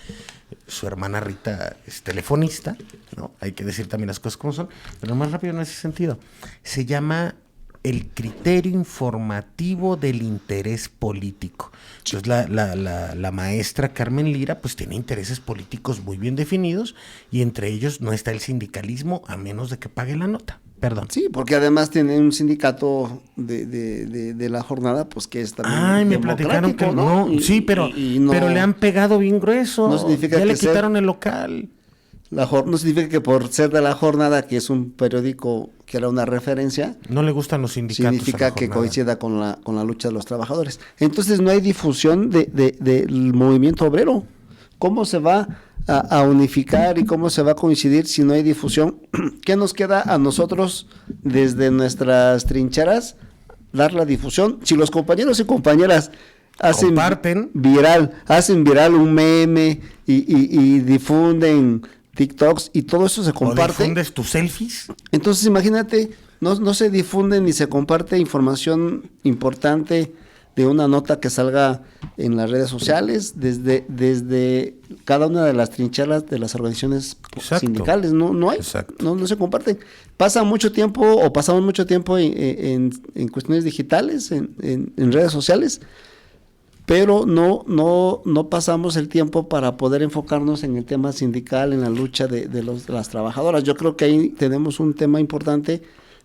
Su hermana Rita es telefonista, ¿no? Hay que decir también las cosas como son, pero más rápido en ese sentido. Se llama el criterio informativo del interés político. Entonces la maestra Carmen Lira pues tiene intereses políticos muy bien definidos y entre ellos no está el sindicalismo a menos de que pague la nota. Perdón. Sí, porque además tiene un sindicato de la jornada, pues que es también Ay, me platicaron que no. Sí, pero le han pegado bien grueso. No significa ya que le quitaron el local. No significa que por ser de la jornada, que es un periódico que era una referencia, no le gustan los sindicatos. Significa que coincida con la lucha de los trabajadores. Entonces no hay difusión del movimiento obrero. ¿Cómo se va a unificar y cómo se va a coincidir si no hay difusión? ¿Qué nos queda a nosotros desde nuestras trincheras? Dar la difusión. Si los compañeros y compañeras hacen viral un meme y difunden TikToks y todo eso se comparte. ¿O difundes tus selfies? Entonces imagínate, no se difunde ni se comparte información importante de una nota que salga en las redes sociales desde cada una de las trincheras de las organizaciones sindicales. No hay, no se comparten. Pasamos mucho tiempo en cuestiones digitales, en redes sociales, pero no pasamos el tiempo para poder enfocarnos en el tema sindical, en la lucha de las trabajadoras. Yo creo que ahí tenemos un tema importante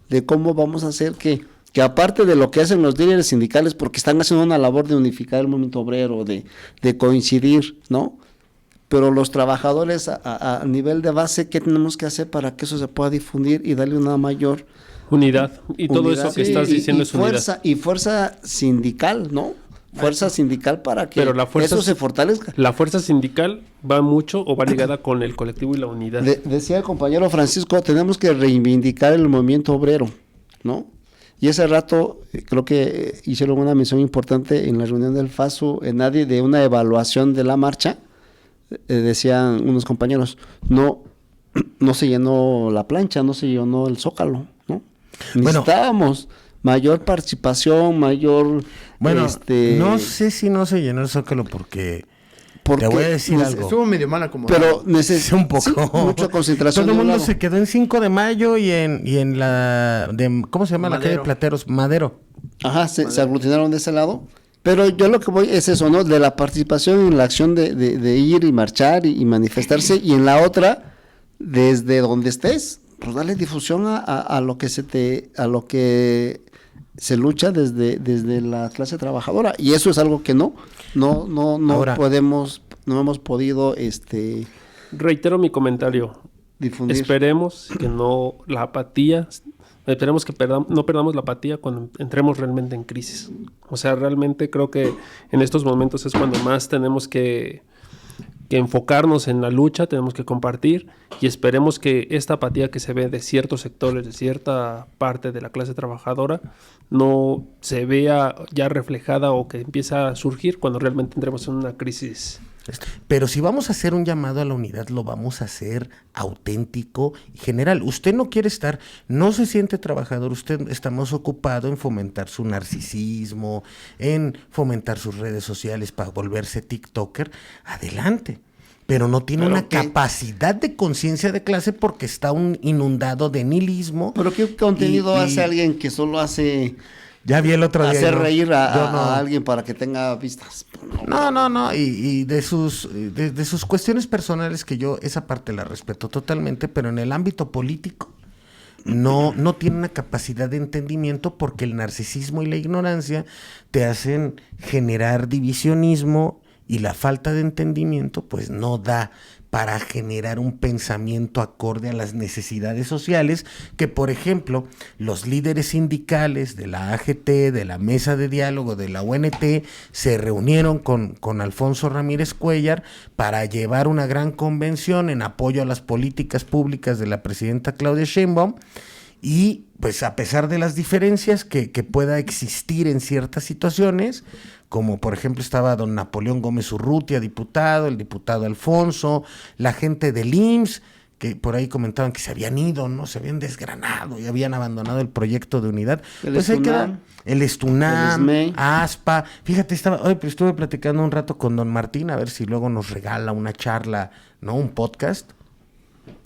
de cómo vamos a hacer que aparte de lo que hacen los líderes sindicales, porque están haciendo una labor de unificar el movimiento obrero, de coincidir, ¿no? Pero los trabajadores a nivel de base, ¿qué tenemos que hacer para que eso se pueda difundir y darle una mayor unidad? Y todo eso que estás diciendo es unidad. Y fuerza sindical, ¿no? Fuerza sindical para que eso se fortalezca. La fuerza sindical va mucho o va ligada con el colectivo y la unidad. Decía el compañero Francisco, tenemos que reivindicar el movimiento obrero, ¿no? Y ese rato creo que hicieron una mención importante en la reunión del FASU en nadie de una evaluación de la marcha. Decían unos compañeros, no se llenó la plancha, no se llenó el Zócalo, ¿no? Necesitábamos mayor participación, mayor... Bueno, no sé si no se llenó el Zócalo porque te voy a decir algo. Estuvo medio mal acomodado. Pero necesita un poco. Sí, mucha concentración. Todo el mundo se quedó en 5 de mayo y en la... ¿cómo se llama la calle de Plateros? Madero. Ajá, se aglutinaron de ese lado. Pero yo lo que voy es eso, ¿no? De la participación en la acción de ir y marchar y manifestarse. Y en la otra, desde donde estés, pues darle difusión a lo que se lucha desde la clase trabajadora, y eso es algo que no hemos podido reitero mi comentario, difundir. Esperemos que no perdamos la apatía cuando entremos realmente en crisis. O sea, realmente creo que en estos momentos es cuando más tenemos que enfocarnos en la lucha, tenemos que compartir y esperemos que esta apatía que se ve de ciertos sectores, de cierta parte de la clase trabajadora, no se vea ya reflejada o que empiece a surgir cuando realmente entremos en una crisis. Pero si vamos a hacer un llamado a la unidad, lo vamos a hacer auténtico y general. Usted no quiere no se siente trabajador, usted está más ocupado en fomentar su narcisismo, en fomentar sus redes sociales para volverse TikToker, adelante. Pero no tiene una capacidad de conciencia de clase porque está inundado de nihilismo. ¿Pero qué contenido hace alguien que solo hace... Ya vi el otro día. Hacer reír a alguien para que tenga vistas? No. Y de sus cuestiones personales, que yo esa parte la respeto totalmente, pero en el ámbito político, no tiene una capacidad de entendimiento porque el narcisismo y la ignorancia te hacen generar divisionismo y la falta de entendimiento pues no da para generar un pensamiento acorde a las necesidades sociales que, por ejemplo, los líderes sindicales de la AGT, de la Mesa de Diálogo, de la UNT, se reunieron con Alfonso Ramírez Cuéllar para llevar una gran convención en apoyo a las políticas públicas de la presidenta Claudia Sheinbaum. Y pues a pesar de las diferencias que pueda existir en ciertas situaciones, como por ejemplo estaba don Napoleón Gómez Urrutia, diputado, el diputado Alfonso, la gente del IMSS, que por ahí comentaban que se habían ido, ¿no? Se habían desgranado y habían abandonado el proyecto de unidad. Pues ahí queda el Estunam, ASPA. Fíjate, estuve platicando un rato con don Martín, a ver si luego nos regala una charla, ¿no? Un podcast.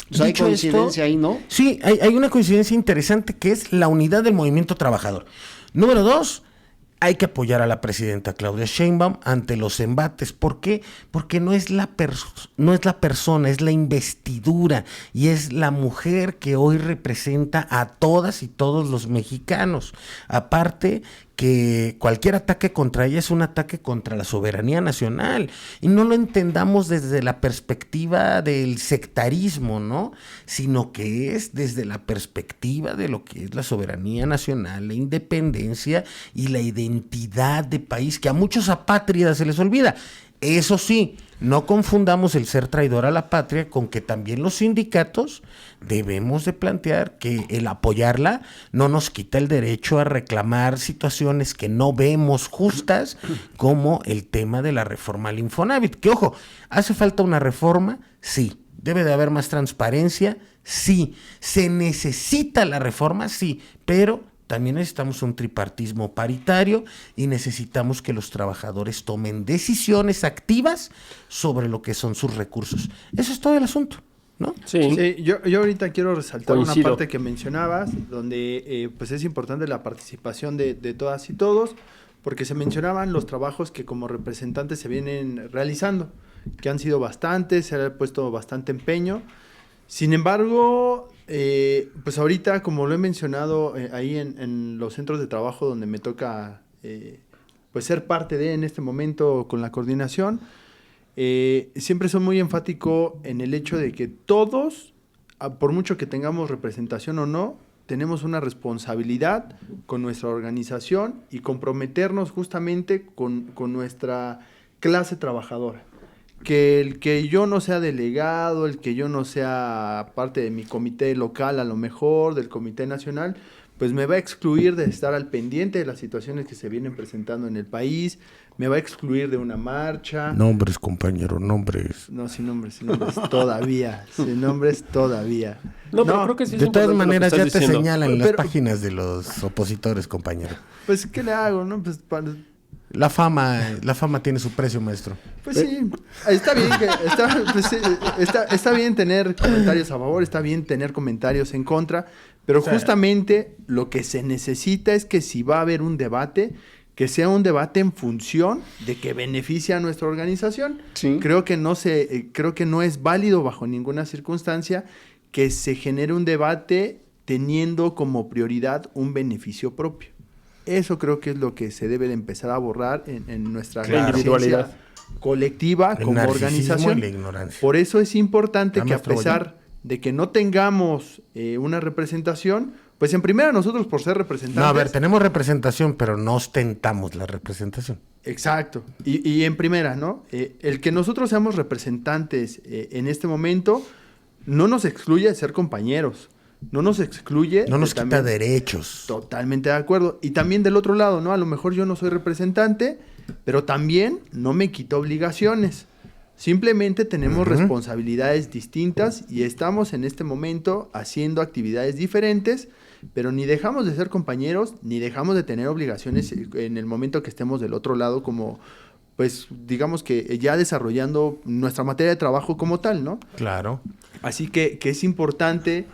Pues hay coincidencia ahí, ¿no? Sí, hay una coincidencia interesante que es la unidad del movimiento trabajador. Número 2, hay que apoyar a la presidenta Claudia Sheinbaum ante los embates. ¿Por qué? Porque no es la persona, es la investidura y es la mujer que hoy representa a todas y todos los mexicanos. Aparte que cualquier ataque contra ella es un ataque contra la soberanía nacional y no lo entendamos desde la perspectiva del sectarismo, ¿no? Sino que es desde la perspectiva de lo que es la soberanía nacional, la independencia y la identidad de país que a muchos apátridas se les olvida. Eso sí, no confundamos el ser traidor a la patria con que también los sindicatos debemos de plantear que el apoyarla no nos quita el derecho a reclamar situaciones que no vemos justas, como el tema de la reforma al Infonavit. Que ojo, ¿hace falta una reforma? Sí. ¿Debe de haber más transparencia? Sí. ¿Se necesita la reforma? Sí. Pero también necesitamos un tripartismo paritario y necesitamos que los trabajadores tomen decisiones activas sobre lo que son sus recursos. Eso es todo el asunto, ¿no? Sí, yo ahorita quiero resaltar Coincido. una parte que mencionabas, donde pues es importante la participación de todas y todos, porque se mencionaban los trabajos que como representantes se vienen realizando, que han sido bastantes, se ha puesto bastante empeño. Sin embargo, pues ahorita, como lo he mencionado ahí en los centros de trabajo donde me toca pues ser parte de en este momento con la coordinación, siempre soy muy enfático en el hecho de que todos, por mucho que tengamos representación o no, tenemos una responsabilidad con nuestra organización y comprometernos justamente con nuestra clase trabajadora. Que el que yo no sea delegado, el que yo no sea parte de mi comité local, a lo mejor, del comité nacional, pues me va a excluir de estar al pendiente de las situaciones que se vienen presentando en el país, me va a excluir de una marcha. Nombres, compañero, nombres. No, sin nombres todavía, sin nombres todavía. No, pero creo que sí es De todas importante lo que maneras estás ya te diciendo. señalan en las Pero- páginas de los opositores, compañero. Pues, ¿qué le hago, no? Pues, La fama tiene su precio, maestro. pues sí, está bien está bien tener comentarios a favor, está bien tener comentarios en contra, pero justamente lo que se necesita es que si va a haber un debate, que sea un debate en función de que beneficie a nuestra organización. Sí. Creo que no es válido bajo ninguna circunstancia que se genere un debate teniendo como prioridad un beneficio propio. Eso creo que es lo que se debe de empezar a borrar en nuestra Claro. individualidad colectiva El como narcisismo organización. y la ignorancia. Por eso es importante Ya, que a maestro pesar de que no tengamos una representación, pues en primera nosotros por ser representantes... No, a ver, tenemos representación, pero no ostentamos la representación. Exacto. Y en primera, ¿no? El que nosotros seamos representantes en este momento no nos excluye de ser compañeros. No nos excluye... No nos de quita también- derechos. Totalmente de acuerdo. Y también del otro lado, ¿no? A lo mejor yo no soy representante, pero también no me quita obligaciones. Simplemente tenemos responsabilidades distintas y estamos en este momento haciendo actividades diferentes, pero ni dejamos de ser compañeros, ni dejamos de tener obligaciones en el momento que estemos del otro lado como, pues, digamos que ya desarrollando nuestra materia de trabajo como tal, ¿no? Claro. Así que es importante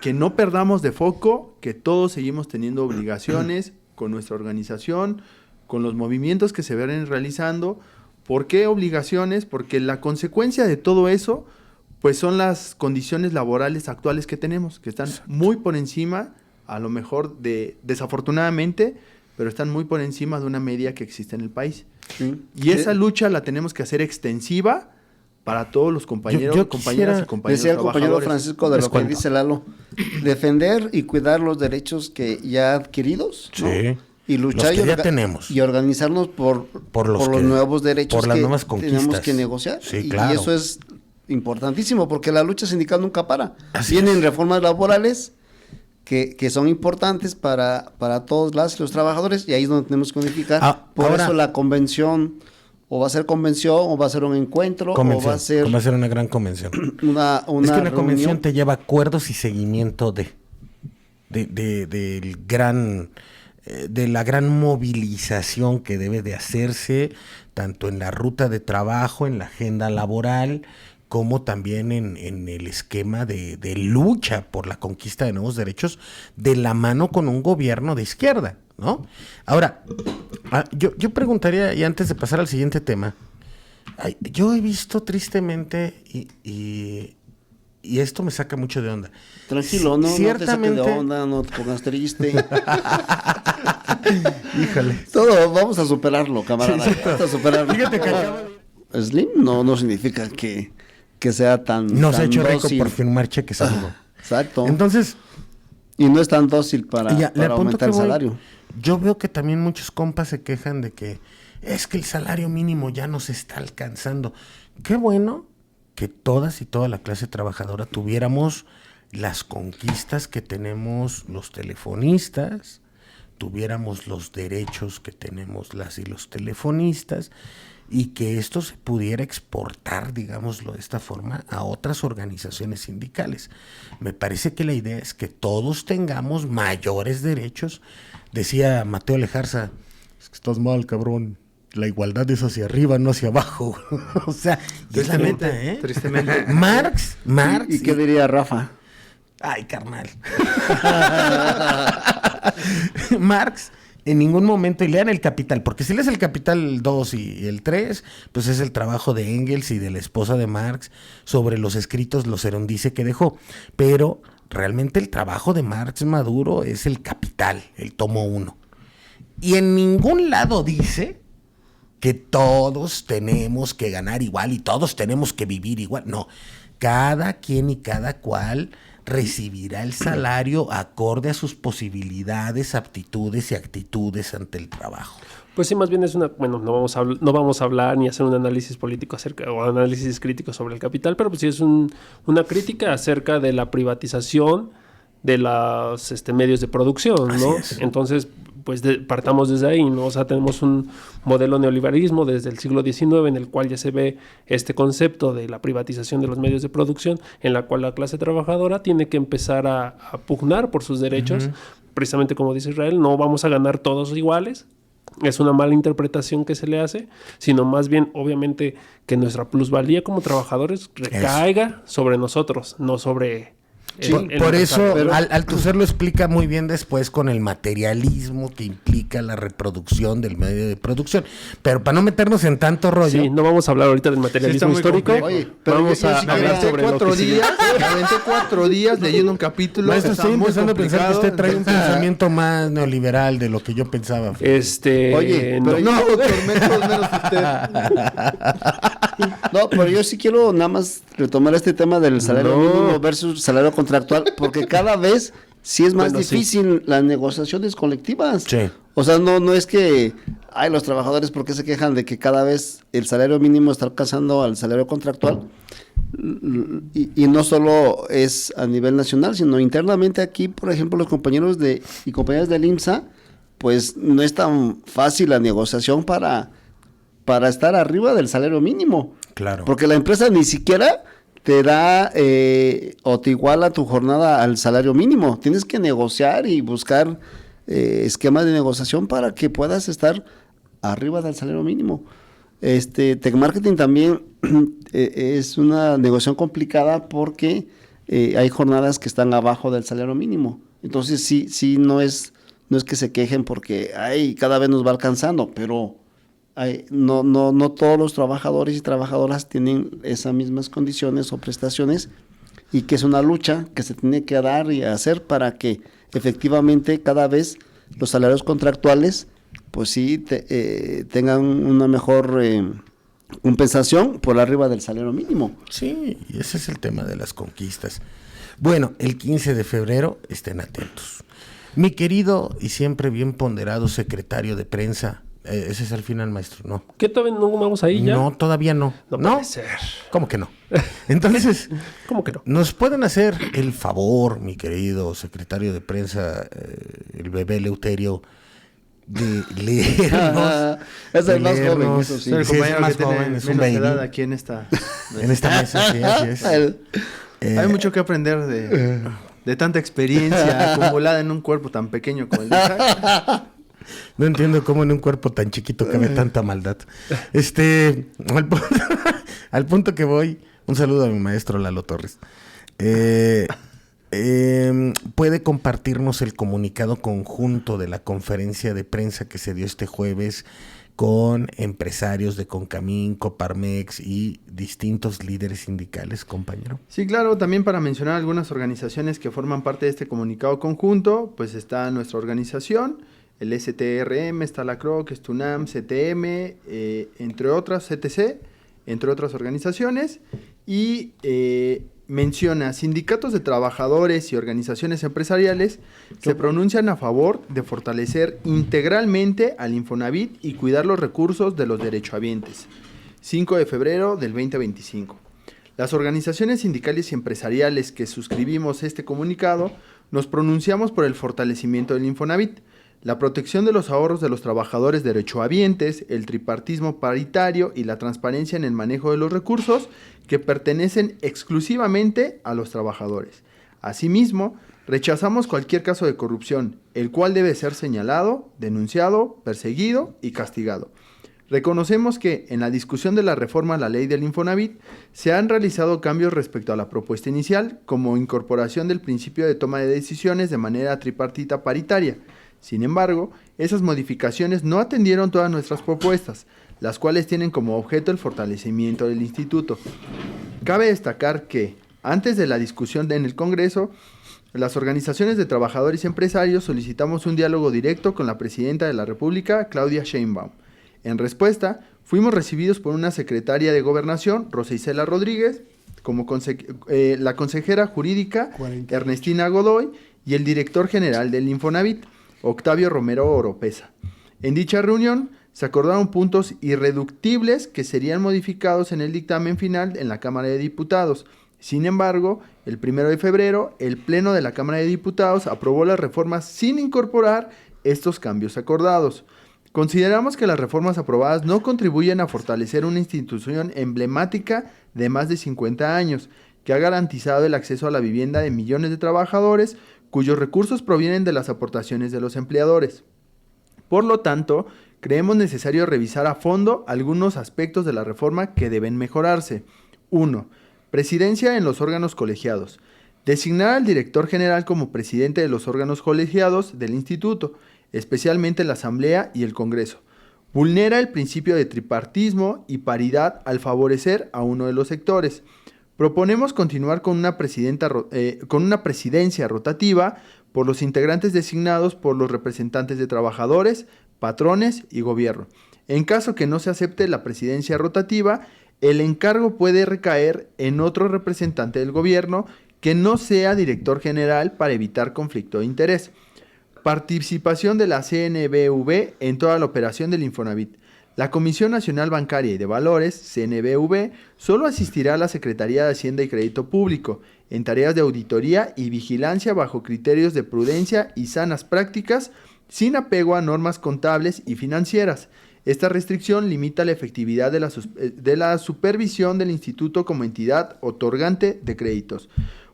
que no perdamos de foco que todos seguimos teniendo obligaciones con nuestra organización, con los movimientos que se vienen realizando. ¿Por qué obligaciones? Porque la consecuencia de todo eso pues son las condiciones laborales actuales que tenemos, que están muy por encima, a lo mejor desafortunadamente, pero están muy por encima de una media que existe en el país. Sí. Y esa lucha la tenemos que hacer extensiva para todos los compañeros, compañeras y compañeros decía el compañero trabajadores. Francisco de Les lo que cuento. dice Lalo, defender y cuidar los derechos que ya adquiridos, ¿no? Sí. Y luchar Los que y, ya tenemos. y organizarnos por los nuevos derechos por las que nuevas conquistas. tenemos que negociar. Sí, y claro. eso es importantísimo porque la lucha sindical nunca para. Así Vienen es. reformas laborales que son importantes para todos los trabajadores y ahí es donde tenemos que unificar. Por ahora- eso la convención o va a ser convención o va a ser un encuentro o va a ser una gran convención. una Es que una reunión. convención te lleva acuerdos y seguimiento del gran de la gran movilización que debe de hacerse tanto en la ruta de trabajo, en la agenda laboral, como también en el esquema de lucha por la conquista de nuevos derechos de la mano con un gobierno de izquierda, ¿no? Ahora, yo preguntaría, y antes de pasar al siguiente tema, yo he visto tristemente, y esto me saca mucho de onda. Tranquilo, no te saques Ciertamente- de onda, no te pongas triste. Híjole. Todo, vamos a superarlo, camarada. Sí, Vamos a superarlo. Fíjate que acaba Slim no significa que sea tan no se ha tan hecho rico dócil. por firmar cheques, amigo. Exacto. Entonces, Y no es tan dócil para ya, le apunto aumentar que el voy. salario. Yo veo que también muchos compas se quejan de que es que el salario mínimo ya no se está alcanzando. Qué bueno que todas y toda la clase trabajadora tuviéramos las conquistas que tenemos los telefonistas, tuviéramos los derechos que tenemos las y los telefonistas, y que esto se pudiera exportar, digámoslo de esta forma, a otras organizaciones sindicales. Me parece que la idea es que todos tengamos mayores derechos. Decía Mateo Lejarza, es que estás mal, cabrón. La igualdad es hacia arriba, no hacia abajo. O sea, y es la neta, ¿eh? Tristemente. Marx. ¿Y qué diría Rafa? Ay, carnal. Marx en ningún momento, y lean El Capital, porque si lees El Capital 2 y el 3, pues es el trabajo de Engels y de la esposa de Marx sobre los escritos, los Erondice que dejó. Pero realmente el trabajo de Marx maduro es El Capital, el tomo 1. Y en ningún lado dice que todos tenemos que ganar igual y todos tenemos que vivir igual. No, cada quien y cada cual recibirá el salario acorde a sus posibilidades, aptitudes y actitudes ante el trabajo. Pues sí, más bien es una, bueno, no vamos a hablar ni hacer un análisis político acerca o análisis crítico sobre el capital, pero pues sí es una crítica acerca de la privatización de los medios de producción, ¿no? Así es. Entonces, pues partamos desde ahí, ¿no? O sea, tenemos un modelo neoliberalismo desde el siglo XIX en el cual ya se ve este concepto de la privatización de los medios de producción, en la cual la clase trabajadora tiene que empezar a pugnar por sus derechos, precisamente como dice Israel, no vamos a ganar todos iguales. Es una mala interpretación que se le hace, sino más bien, obviamente, que nuestra plusvalía como trabajadores recaiga sobre nosotros, no sobre... Sí, por eso Althusser lo explica muy bien después con el materialismo que implica la reproducción del medio de producción. Pero para no meternos en tanto rollo... Sí, no vamos a hablar ahorita del materialismo histórico. Oye, pero vamos a hablar sobre lo que sigue. Me aventé 4 días leyendo un capítulo. Maestro, está estoy muy empezando a pensar que complicado, usted trae un entonces- pensamiento más neoliberal de lo que yo pensaba. Oye, No, doctor, menos usted. No, pero yo sí quiero nada más retomar este tema del salario mínimo versus salario contractual, porque cada vez sí es más Bueno, sí. difícil las negociaciones colectivas. Sí. O sea, no es que, ay, los trabajadores, ¿por qué se quejan de que cada vez el salario mínimo está alcanzando al salario contractual? Y no solo es a nivel nacional, sino internamente aquí, por ejemplo, los compañeros y compañeras del IMSA, pues no es tan fácil la negociación para estar arriba del salario mínimo. Claro. Porque la empresa ni siquiera te da o te iguala tu jornada al salario mínimo. Tienes que negociar y buscar esquemas de negociación para que puedas estar arriba del salario mínimo. Tech Marketing también es una negociación complicada porque hay jornadas que están abajo del salario mínimo. Entonces sí no es que se quejen porque ay, cada vez nos va alcanzando, pero no todos los trabajadores y trabajadoras tienen esas mismas condiciones o prestaciones, y que es una lucha que se tiene que dar y hacer para que efectivamente cada vez los salarios contractuales pues sí tengan una mejor compensación por arriba del salario mínimo. Sí, y ese es el tema de las conquistas. Bueno, el 15 de febrero, estén atentos. Mi querido y siempre bien ponderado secretario de prensa, ese es al final, maestro, ¿no? ¿Qué todavía no vamos ahí ya? No, todavía no. No puede ser. ¿Cómo que no? Entonces, ¿Cómo que no? ¿nos pueden hacer el favor, mi querido secretario de prensa, el bebé Eleuterio, de leernos? Es el más joven, eso sí. Soy el Sí, es compañero más que tiene joven, es un menos baby. edad aquí en esta mesa, sí, así es. Hay mucho que aprender de tanta experiencia acumulada en un cuerpo tan pequeño como el de Isaac. No entiendo cómo en un cuerpo tan chiquito cabe tanta maldad. Al punto que voy, un saludo a mi maestro Lalo Torres. ¿Puede compartirnos el comunicado conjunto de la conferencia de prensa que se dio este jueves con empresarios de Concamín, Coparmex y distintos líderes sindicales, compañero? Sí, claro, también para mencionar algunas organizaciones que forman parte de este comunicado conjunto, pues está nuestra organización, el STRM, está la CROC, Estunam, CTM, entre otras, CTC, entre otras organizaciones, y menciona: sindicatos de trabajadores y organizaciones empresariales se pronuncian a favor de fortalecer integralmente al Infonavit y cuidar los recursos de los derechohabientes. 5 de febrero del 2025. Las organizaciones sindicales y empresariales que suscribimos este comunicado nos pronunciamos por el fortalecimiento del Infonavit, la protección de los ahorros de los trabajadores derechohabientes, el tripartismo paritario y la transparencia en el manejo de los recursos que pertenecen exclusivamente a los trabajadores. Asimismo, rechazamos cualquier caso de corrupción, el cual debe ser señalado, denunciado, perseguido y castigado. Reconocemos que en la discusión de la reforma a la ley del Infonavit se han realizado cambios respecto a la propuesta inicial, como incorporación del principio de toma de decisiones de manera tripartita paritaria. Sin embargo, esas modificaciones no atendieron todas nuestras propuestas, las cuales tienen como objeto el fortalecimiento del instituto. Cabe destacar que, antes de la discusión en el Congreso, las organizaciones de trabajadores y empresarios solicitamos un diálogo directo con la Presidenta de la República, Claudia Sheinbaum. En respuesta, fuimos recibidos por una secretaria de Gobernación, Rosa Isela Rodríguez, como la consejera jurídica, Ernestina Godoy, y el director general del Infonavit, Octavio Romero Oropesa. En dicha reunión se acordaron puntos irreductibles que serían modificados en el dictamen final en la Cámara de Diputados. Sin embargo, el 1 de febrero, el Pleno de la Cámara de Diputados aprobó las reformas sin incorporar estos cambios acordados. Consideramos que las reformas aprobadas no contribuyen a fortalecer una institución emblemática de más de 50 años, que ha garantizado el acceso a la vivienda de millones de trabajadores, cuyos recursos provienen de las aportaciones de los empleadores. Por lo tanto, creemos necesario revisar a fondo algunos aspectos de la reforma que deben mejorarse. 1. Presidencia en los órganos colegiados. Designar al director general como presidente de los órganos colegiados del instituto, especialmente la Asamblea y el Congreso. Vulnera el principio de tripartismo y paridad al favorecer a uno de los sectores. Proponemos continuar con una presidencia rotativa por los integrantes designados por los representantes de trabajadores, patrones y gobierno. En caso que no se acepte la presidencia rotativa, el encargo puede recaer en otro representante del gobierno que no sea director general para evitar conflicto de interés. Participación de la CNBV en toda la operación del Infonavit. La Comisión Nacional Bancaria y de Valores, CNBV, solo asistirá a la Secretaría de Hacienda y Crédito Público en tareas de auditoría y vigilancia bajo criterios de prudencia y sanas prácticas, sin apego a normas contables y financieras. Esta restricción limita la efectividad de la supervisión del instituto como entidad otorgante de créditos.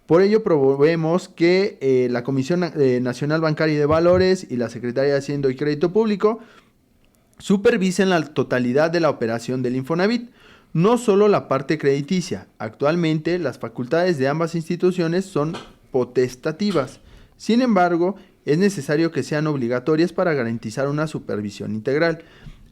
Por ello, promovemos que la Comisión Nacional Bancaria y de Valores y la Secretaría de Hacienda y Crédito Público supervisen la totalidad de la operación del Infonavit, no solo la parte crediticia. Actualmente, las facultades de ambas instituciones son potestativas. Sin embargo, es necesario que sean obligatorias para garantizar una supervisión integral.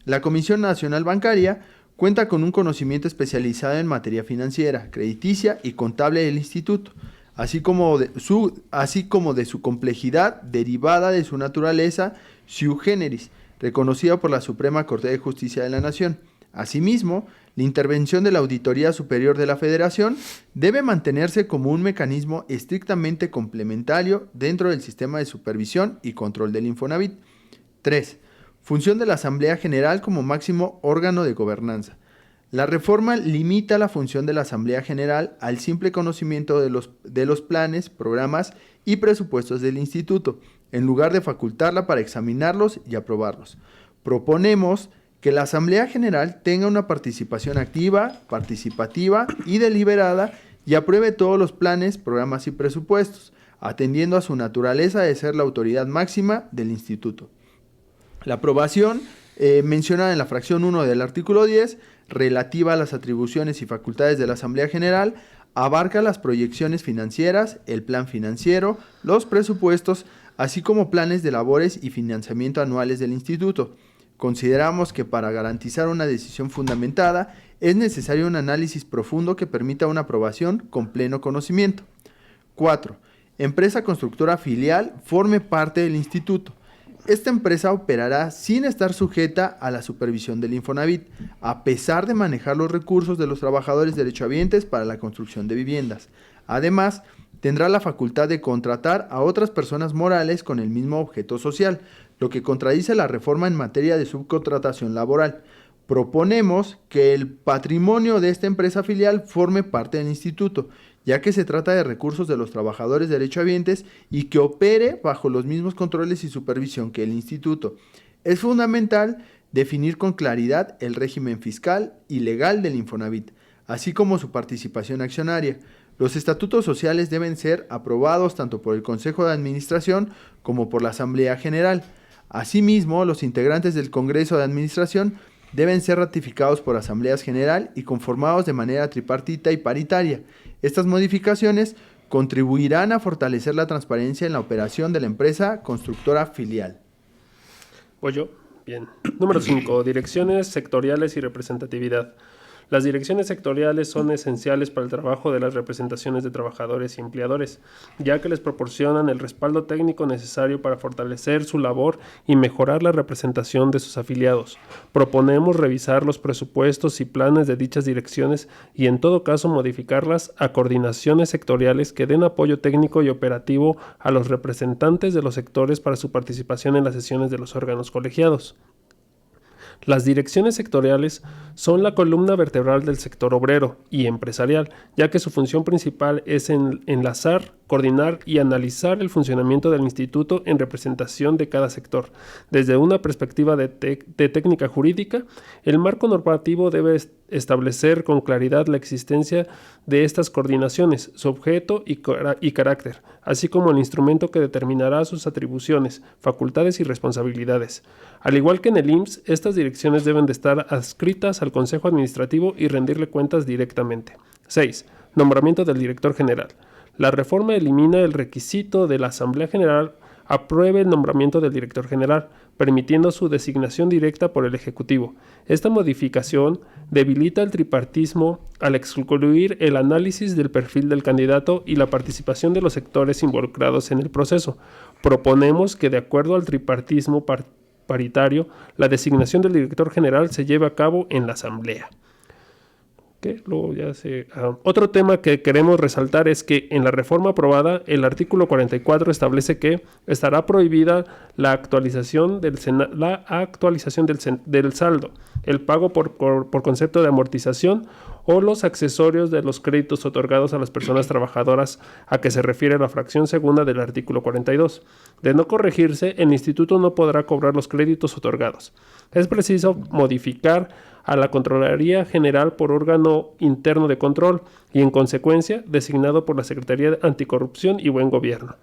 La Comisión Nacional Bancaria cuenta con un conocimiento especializado en materia financiera, crediticia y contable del instituto, así como de su complejidad derivada de su naturaleza sui generis, reconocida por la Suprema Corte de Justicia de la Nación. Asimismo, la intervención de la Auditoría Superior de la Federación debe mantenerse como un mecanismo estrictamente complementario dentro del sistema de supervisión y control del Infonavit. 3. Función de la Asamblea General como máximo órgano de gobernanza. La reforma limita la función de la Asamblea General al simple conocimiento de los planes, programas y presupuestos del instituto, en lugar de facultarla para examinarlos y aprobarlos. Proponemos que la Asamblea General tenga una participación activa, participativa y deliberada y apruebe todos los planes, programas y presupuestos, atendiendo a su naturaleza de ser la autoridad máxima del instituto. La aprobación mencionada en la fracción 1 del artículo 10, relativa a las atribuciones y facultades de la Asamblea General, abarca las proyecciones financieras, el plan financiero, los presupuestos, así como planes de labores y financiamiento anuales del instituto. Consideramos que para garantizar una decisión fundamentada es necesario un análisis profundo que permita una aprobación con pleno conocimiento. 4. Empresa constructora filial forme parte del instituto. Esta empresa operará sin estar sujeta a la supervisión del Infonavit, a pesar de manejar los recursos de los trabajadores derechohabientes para la construcción de viviendas. Además, tendrá la facultad de contratar a otras personas morales con el mismo objeto social, lo que contradice la reforma en materia de subcontratación laboral. Proponemos que el patrimonio de esta empresa filial forme parte del instituto, ya que se trata de recursos de los trabajadores derechohabientes y que opere bajo los mismos controles y supervisión que el instituto. Es fundamental definir con claridad el régimen fiscal y legal del Infonavit, así como su participación accionaria. Los estatutos sociales deben ser aprobados tanto por el Consejo de Administración como por la Asamblea General. Asimismo, los integrantes del Congreso de Administración deben ser ratificados por Asambleas General y conformados de manera tripartita y paritaria. Estas modificaciones contribuirán a fortalecer la transparencia en la operación de la empresa constructora filial. Pues yo, bien. Número 5. Direcciones sectoriales y representatividad. Las direcciones sectoriales son esenciales para el trabajo de las representaciones de trabajadores y empleadores, ya que les proporcionan el respaldo técnico necesario para fortalecer su labor y mejorar la representación de sus afiliados. Proponemos revisar los presupuestos y planes de dichas direcciones y en todo caso modificarlas a coordinaciones sectoriales que den apoyo técnico y operativo a los representantes de los sectores para su participación en las sesiones de los órganos colegiados. Las direcciones sectoriales son la columna vertebral del sector obrero y empresarial, ya que su función principal es enlazar, coordinar y analizar el funcionamiento del instituto en representación de cada sector. Desde una perspectiva de técnica jurídica, el marco normativo debe establecer con claridad la existencia de estas coordinaciones, su objeto y carácter, así como el instrumento que determinará sus atribuciones, facultades y responsabilidades. Al igual que en el IMSS, estas direcciones deben de estar adscritas al Consejo Administrativo y rendirle cuentas directamente. 6. Nombramiento del director general. La reforma elimina el requisito de la Asamblea General apruebe el nombramiento del director general, permitiendo su designación directa por el Ejecutivo. Esta modificación debilita el tripartismo al excluir el análisis del perfil del candidato y la participación de los sectores involucrados en el proceso. Proponemos que, de acuerdo al tripartismo paritario, la designación del director general se lleve a cabo en la Asamblea. Otro tema que queremos resaltar es que en la reforma aprobada, el artículo 44 establece que estará prohibida la actualización del saldo, el pago por concepto de amortización o los accesorios de los créditos otorgados a las personas trabajadoras a que se refiere la fracción segunda del artículo 42. De no corregirse, el instituto no podrá cobrar los créditos otorgados. Es preciso modificar a la Contraloría General por órgano interno de control y, en consecuencia, designado por la Secretaría de Anticorrupción y Buen Gobierno.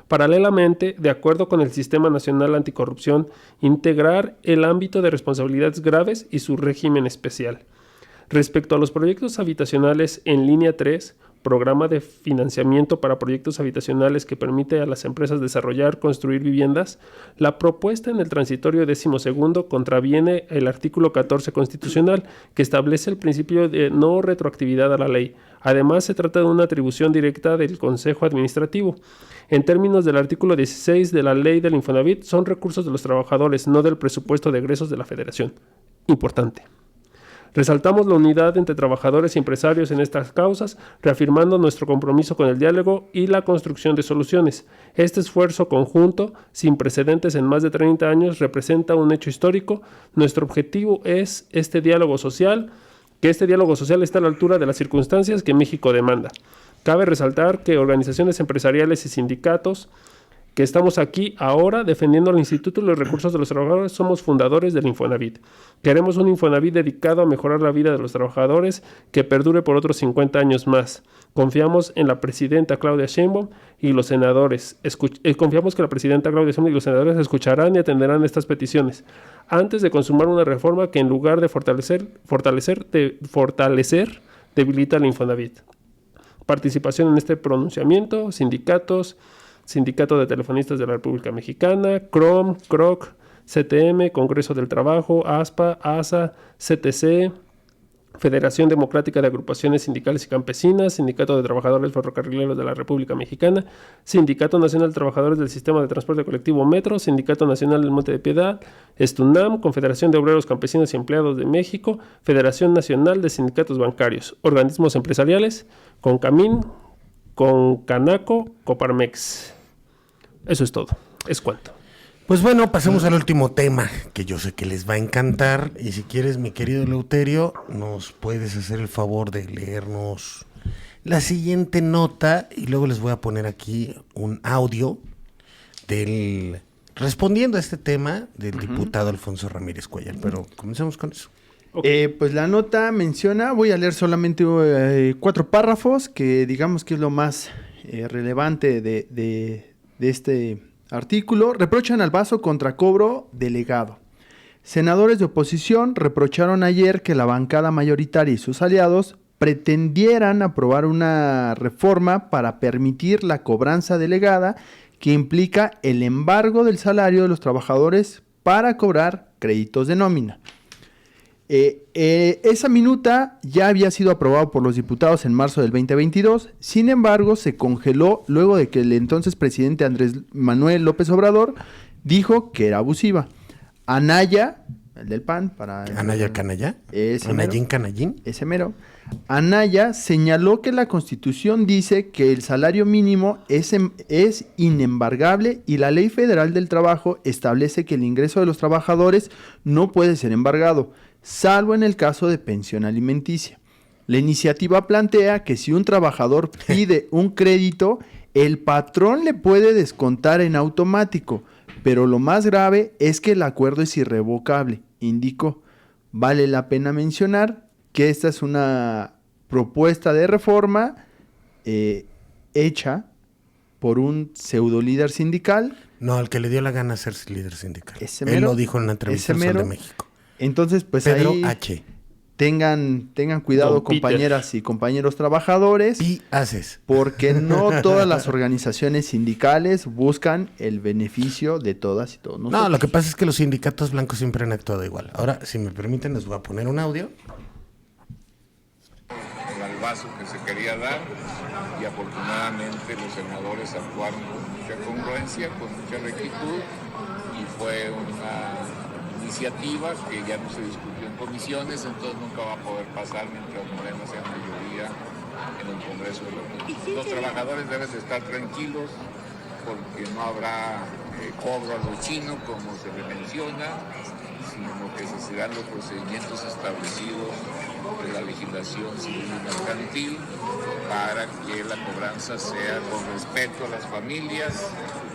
Paralelamente, de acuerdo con el Sistema Nacional Anticorrupción, integrar el ámbito de responsabilidades graves y su régimen especial. Respecto a los proyectos habitacionales en línea 3, programa de financiamiento para proyectos habitacionales que permite a las empresas desarrollar, construir viviendas, la propuesta en el transitorio 12º contraviene el artículo 14 constitucional, que establece el principio de no retroactividad a la ley. Además, se trata de una atribución directa del Consejo Administrativo. En términos del artículo 16 de la ley del Infonavit, son recursos de los trabajadores, no del presupuesto de egresos de la Federación. Importante. Resaltamos la unidad entre trabajadores y empresarios en estas causas, reafirmando nuestro compromiso con el diálogo y la construcción de soluciones. Este esfuerzo conjunto, sin precedentes en más de 30 años, representa un hecho histórico. Nuestro objetivo es que este diálogo social esté a la altura de las circunstancias que México demanda. Cabe resaltar que organizaciones empresariales y sindicatos que estamos aquí ahora defendiendo al Instituto y los recursos de los trabajadores, somos fundadores del Infonavit. Queremos un Infonavit dedicado a mejorar la vida de los trabajadores que perdure por otros 50 años más. Confiamos en la presidenta Claudia Sheinbaum y los senadores. Confiamos que la presidenta Claudia Sheinbaum y los senadores escucharán y atenderán estas peticiones antes de consumar una reforma que en lugar de fortalecer, debilita al Infonavit. Participación en este pronunciamiento, Sindicato de Telefonistas de la República Mexicana, CROM, CROC, CTM, Congreso del Trabajo, ASPA, ASA, CTC, Federación Democrática de Agrupaciones Sindicales y Campesinas, Sindicato de Trabajadores Ferrocarrileros de la República Mexicana, Sindicato Nacional de Trabajadores del Sistema de Transporte Colectivo Metro, Sindicato Nacional del Monte de Piedad, STUNAM, Confederación de Obreros Campesinos y Empleados de México, Federación Nacional de Sindicatos Bancarios, organismos empresariales, CONCAMIN, con Canaco, Coparmex. Eso es todo. Es cuanto. Pues bueno, pasemos al último tema, que yo sé que les va a encantar. Y si quieres, mi querido Eleuterio, nos puedes hacer el favor de leernos la siguiente nota. Y luego les voy a poner aquí un audio respondiendo a este tema del diputado Alfonso Ramírez Cuellar. Pero comencemos con eso. Okay. Pues la nota menciona, voy a leer solamente 4 párrafos, que digamos que es lo más relevante de este artículo. Reprochan al Vaso contra cobro delegado. Senadores de oposición reprocharon ayer que la bancada mayoritaria y sus aliados pretendieran aprobar una reforma para permitir la cobranza delegada que implica el embargo del salario de los trabajadores para cobrar créditos de nómina. Esa minuta ya había sido aprobado por los diputados en marzo del 2022, sin embargo se congeló luego de que el entonces presidente Andrés Manuel López Obrador dijo que era abusiva. Anaya, el del PAN, Anaya Canallá, Anayín Canallín. Ese mero. Anaya señaló que la Constitución dice que el salario mínimo es inembargable y la Ley Federal del Trabajo establece que el ingreso de los trabajadores no puede ser embargado, salvo en el caso de pensión alimenticia. La iniciativa plantea que si un trabajador pide un crédito, el patrón le puede descontar en automático, pero lo más grave es que el acuerdo es irrevocable, indicó. Vale la pena mencionar que esta es una propuesta de reforma hecha por un pseudo líder sindical. No, al que le dio la gana ser líder sindical. Él lo dijo en una entrevista al Sol de México. Entonces, pues Pedro ahí H. tengan cuidado, Don compañeras Peter y compañeros trabajadores. Y haces. Porque no todas las organizaciones sindicales buscan el beneficio de todas y todos nosotros. No, lo que pasa es que los sindicatos blancos siempre han actuado igual. Ahora, si me permiten, les voy a poner un audio. El albazo que se quería dar, y afortunadamente los senadores actuaron con mucha congruencia, con mucha rectitud, y fue una iniciativa que ya no se discutió en comisiones, entonces nunca va a poder pasar mientras Morena sea mayoría en el Congreso de la Unión. Los trabajadores deben de estar tranquilos porque no habrá cobro a lo chino como se le menciona, sino que se seguirán los procedimientos establecidos de la legislación civil y mercantil para que la cobranza sea con respeto a las familias.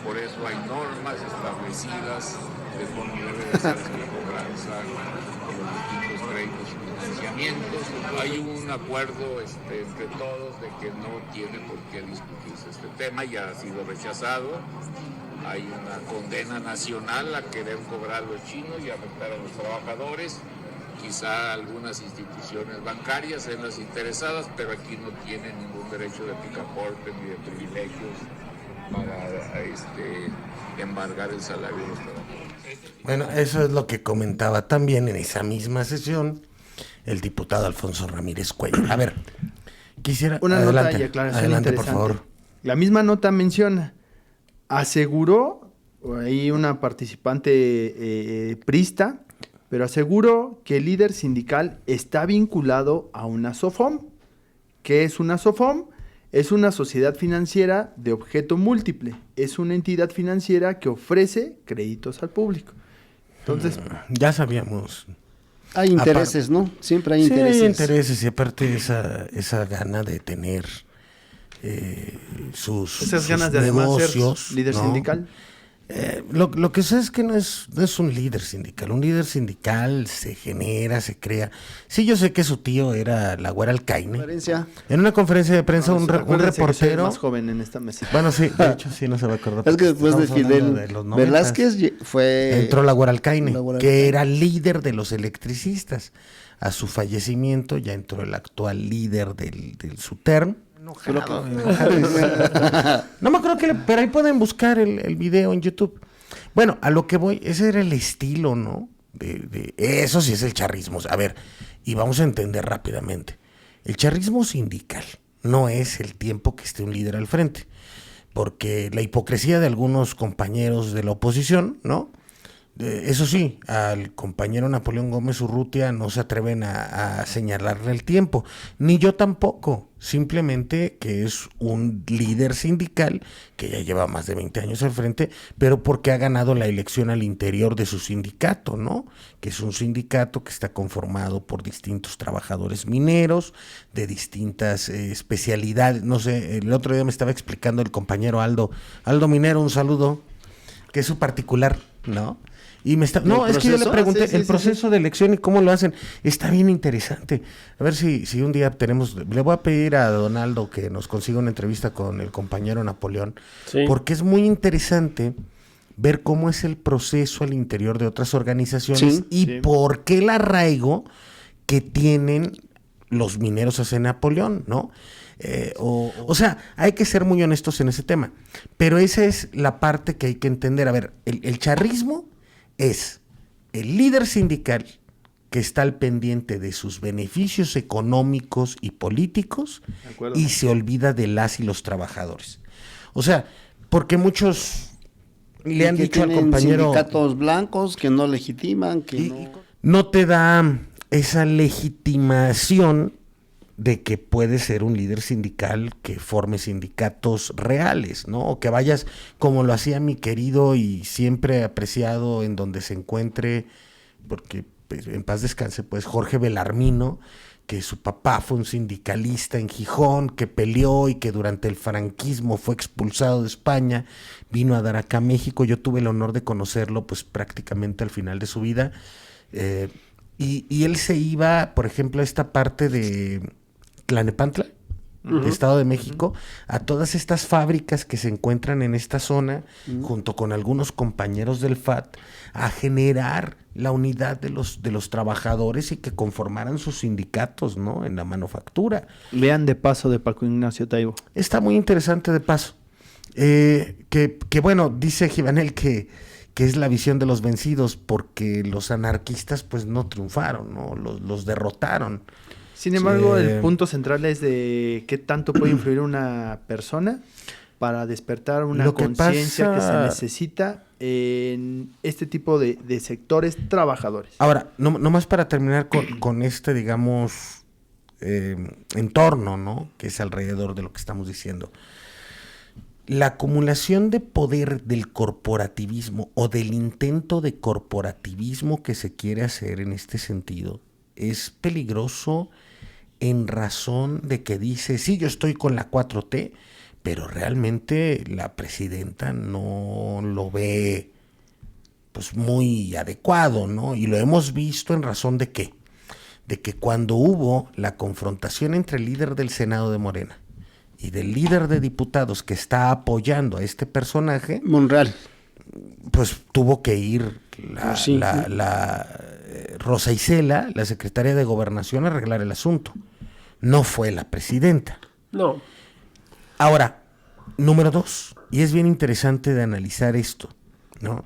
Por eso hay normas establecidas de cómo debe de ser la cobranza de los distintos créditos y financiamientos. Hay un acuerdo entre todos de que no tiene por qué discutirse este tema, ya ha sido rechazado. Hay una condena nacional a querer cobrar a los chinos y afectar a los trabajadores, quizá algunas instituciones bancarias sean las interesadas, pero aquí no tienen ningún derecho de picaporte ni de privilegios para embargar el salario de los trabajadores. Bueno, eso es lo que comentaba también en esa misma sesión el diputado Alfonso Ramírez Cuellar. A ver, quisiera... Una adelante, nota y aclaración adelante, por interesante. favor. La misma nota menciona, aseguró, ahí una participante priista, pero aseguró que el líder sindical está vinculado a una SOFOM. ¿Qué es una SOFOM? Es una sociedad financiera de objeto múltiple. Es una entidad financiera que ofrece créditos al público. Entonces, Ya sabíamos. Hay intereses, ¿no? Siempre hay intereses. Sí, hay intereses y aparte esa gana de tener esas ganas de además negocios, ser líder ¿no? sindical. Lo que sé es que no es un líder sindical. Un líder sindical se genera, se crea. Sí, yo sé que su tío era la güera Alcaine. Conferencia. En una conferencia de prensa, un Acuérdense que soy el reportero. más joven en esta mesa. Bueno, sí, de hecho, sí, no se va a acordar. Es que después de Estamos hablando Fidel de los 90s. Velázquez fue... Entró la güera Alcaine, La güera que Alcaine. era líder de los electricistas. A su fallecimiento ya entró el actual líder del SUTERM. Enojado. No me acuerdo pero ahí pueden buscar el video en YouTube. Bueno, a lo que voy, ese era el estilo, ¿no? Eso sí es el charrismo. A ver, y vamos a entender rápidamente. El charrismo sindical no es el tiempo que esté un líder al frente, porque la hipocresía de algunos compañeros de la oposición, ¿no? Eso sí, al compañero Napoleón Gómez Urrutia no se atreven a señalarle el tiempo, ni yo tampoco, simplemente que es un líder sindical que ya lleva más de 20 años al frente, pero porque ha ganado la elección al interior de su sindicato, ¿no? Que es un sindicato que está conformado por distintos trabajadores mineros, de distintas especialidades, no sé, el otro día me estaba explicando el compañero Aldo Minero, un saludo, que es su particular, ¿no? Y no, es que yo le pregunté el proceso de elección y cómo lo hacen. Está bien interesante. A ver si un día le voy a pedir a Donaldo que nos consiga una entrevista con el compañero Napoleón, Sí. porque es muy interesante ver cómo es el proceso al interior de otras organizaciones Sí, y sí. por qué el arraigo que tienen los mineros hacia Napoleón, ¿no? O sea, hay que ser muy honestos en ese tema. Pero esa es la parte que hay que entender. A ver, el charrismo es el líder sindical que está al pendiente de sus beneficios económicos y políticos De acuerdo. y se olvida de las y los trabajadores. O sea, porque muchos le han que dicho al tienen compañero... sindicatos blancos que no legitiman, que y no... no te da esa legitimación de que puedes ser un líder sindical que forme sindicatos reales, ¿no? O que vayas como lo hacía mi querido y siempre apreciado en donde se encuentre, porque pues, en paz descanse, pues Jorge Belarmino, que su papá fue un sindicalista en Gijón, que peleó y que durante el franquismo fue expulsado de España, vino a dar acá a México. Yo tuve el honor de conocerlo pues prácticamente al final de su vida. Y él se iba, por ejemplo, a esta parte de Tlalnepantla, de Estado de México, a todas estas fábricas que se encuentran en esta zona, junto con algunos compañeros del FAT, a generar la unidad de los trabajadores y que conformaran sus sindicatos, ¿no? En la manufactura. Lean de paso de Paco Ignacio Taibo. Está muy interesante de paso. Que bueno, dice Givanel que es la visión de los vencidos, porque los anarquistas pues no triunfaron, ¿no? Los derrotaron. Sin embargo, Sí. el punto central es de qué tanto puede influir una persona para despertar una Lo que conciencia que se pasa- necesita en este tipo de sectores trabajadores. Ahora, no más para terminar con este, digamos, entorno, ¿no? Que es alrededor de lo que estamos diciendo. La acumulación de poder del corporativismo o del intento de corporativismo que se quiere hacer en este sentido es peligroso en razón de que dice, sí, yo estoy con la 4T, pero realmente la presidenta no lo ve pues muy adecuado, ¿no? Y lo hemos visto en razón de qué, de que cuando hubo la confrontación entre el líder del Senado de Morena y del líder de diputados que está apoyando a este personaje, Monreal. pues tuvo que ir Sí. Rosa Isela, la secretaria de Gobernación, a arreglar el asunto. No fue la presidenta. No. Ahora, número 2, y es bien interesante de analizar esto, ¿no?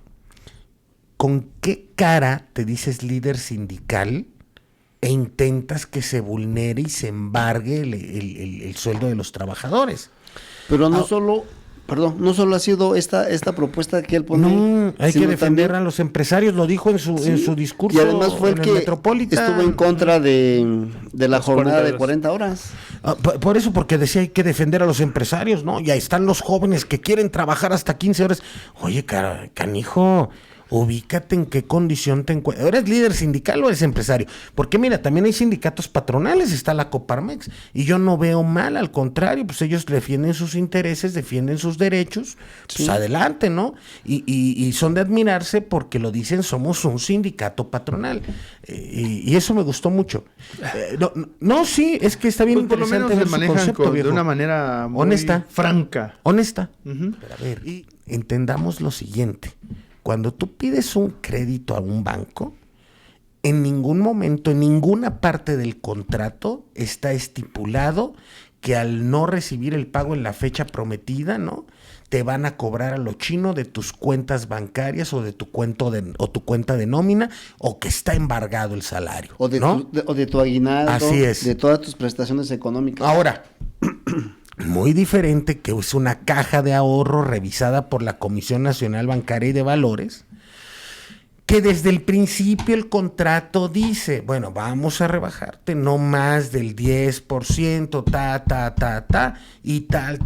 ¿Con qué cara te dices líder sindical e intentas que se vulnere y se embargue el sueldo de los trabajadores? Pero no solo ha sido esta propuesta que él pone. No, hay que sino defender también, a los empresarios, lo dijo en su discurso. y además fue el en que Metropolitan. estuvo en contra de la Las jornada de 40 40 horas. Por eso, porque decía hay que defender a los empresarios, ¿no? Y ahí están los jóvenes que quieren trabajar hasta 15 horas. Oye, canijo, ubícate en qué condición te encuentras. ¿Eres líder sindical o eres empresario? Porque mira, también hay sindicatos patronales, está la Coparmex, y yo no veo mal, al contrario, pues ellos defienden sus intereses, defienden sus derechos, pues adelante, ¿no? Y son de admirarse porque lo dicen, somos un sindicato patronal. Y eso me gustó mucho. Sí, es que está bien Pues por lo interesante menos ver se su manejan concepto, de viejo. una manera muy Honesta. franca. Honesta. Ujú. Pero a ver, y entendamos lo siguiente. Cuando tú pides un crédito a un banco, en ningún momento, en ninguna parte del contrato está estipulado que al no recibir el pago en la fecha prometida, ¿no?, te van a cobrar a lo chino de tus cuentas bancarias o de tu cuenta de nómina, o que está embargado el salario, O de, ¿no? de tu aguinaldo. Así es. De todas tus prestaciones económicas. Ahora, muy diferente que es una caja de ahorro revisada por la Comisión Nacional Bancaria y de Valores, que desde el principio el contrato dice, bueno, vamos a rebajarte no más del 10%, y tal,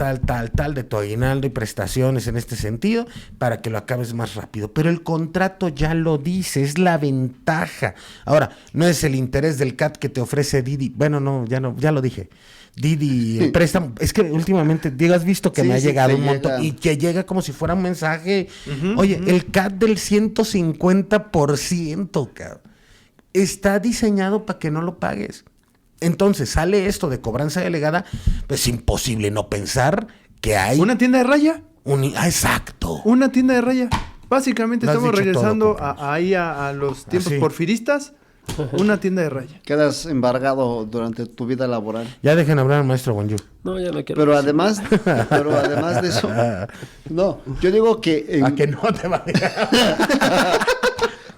de tu aguinaldo y prestaciones en este sentido, para que lo acabes más rápido. Pero el contrato ya lo dice, es la ventaja. Ahora, no es el interés del CAT que te ofrece Didi. Bueno, ya lo dije. Didi, el préstamo, es que últimamente, Diego, has visto que Sí, me ha sí, llegado te un montón, llega. y que llega como si fuera un mensaje. Oye, el CAT del 150%, cabrón, está diseñado para que no lo pagues. Entonces sale esto de cobranza delegada, pues es imposible no pensar que hay ¿Una tienda de raya? exacto. Una tienda de raya. Básicamente Lo has estamos dicho regresando todo, a los tiempos Así. porfiristas. Una tienda de raya. Quedas embargado durante tu vida laboral. Ya dejen hablar al maestro Bonjour. No, ya no quiero. Pero además de eso, no, yo digo que... ¿A que no te va a dejar?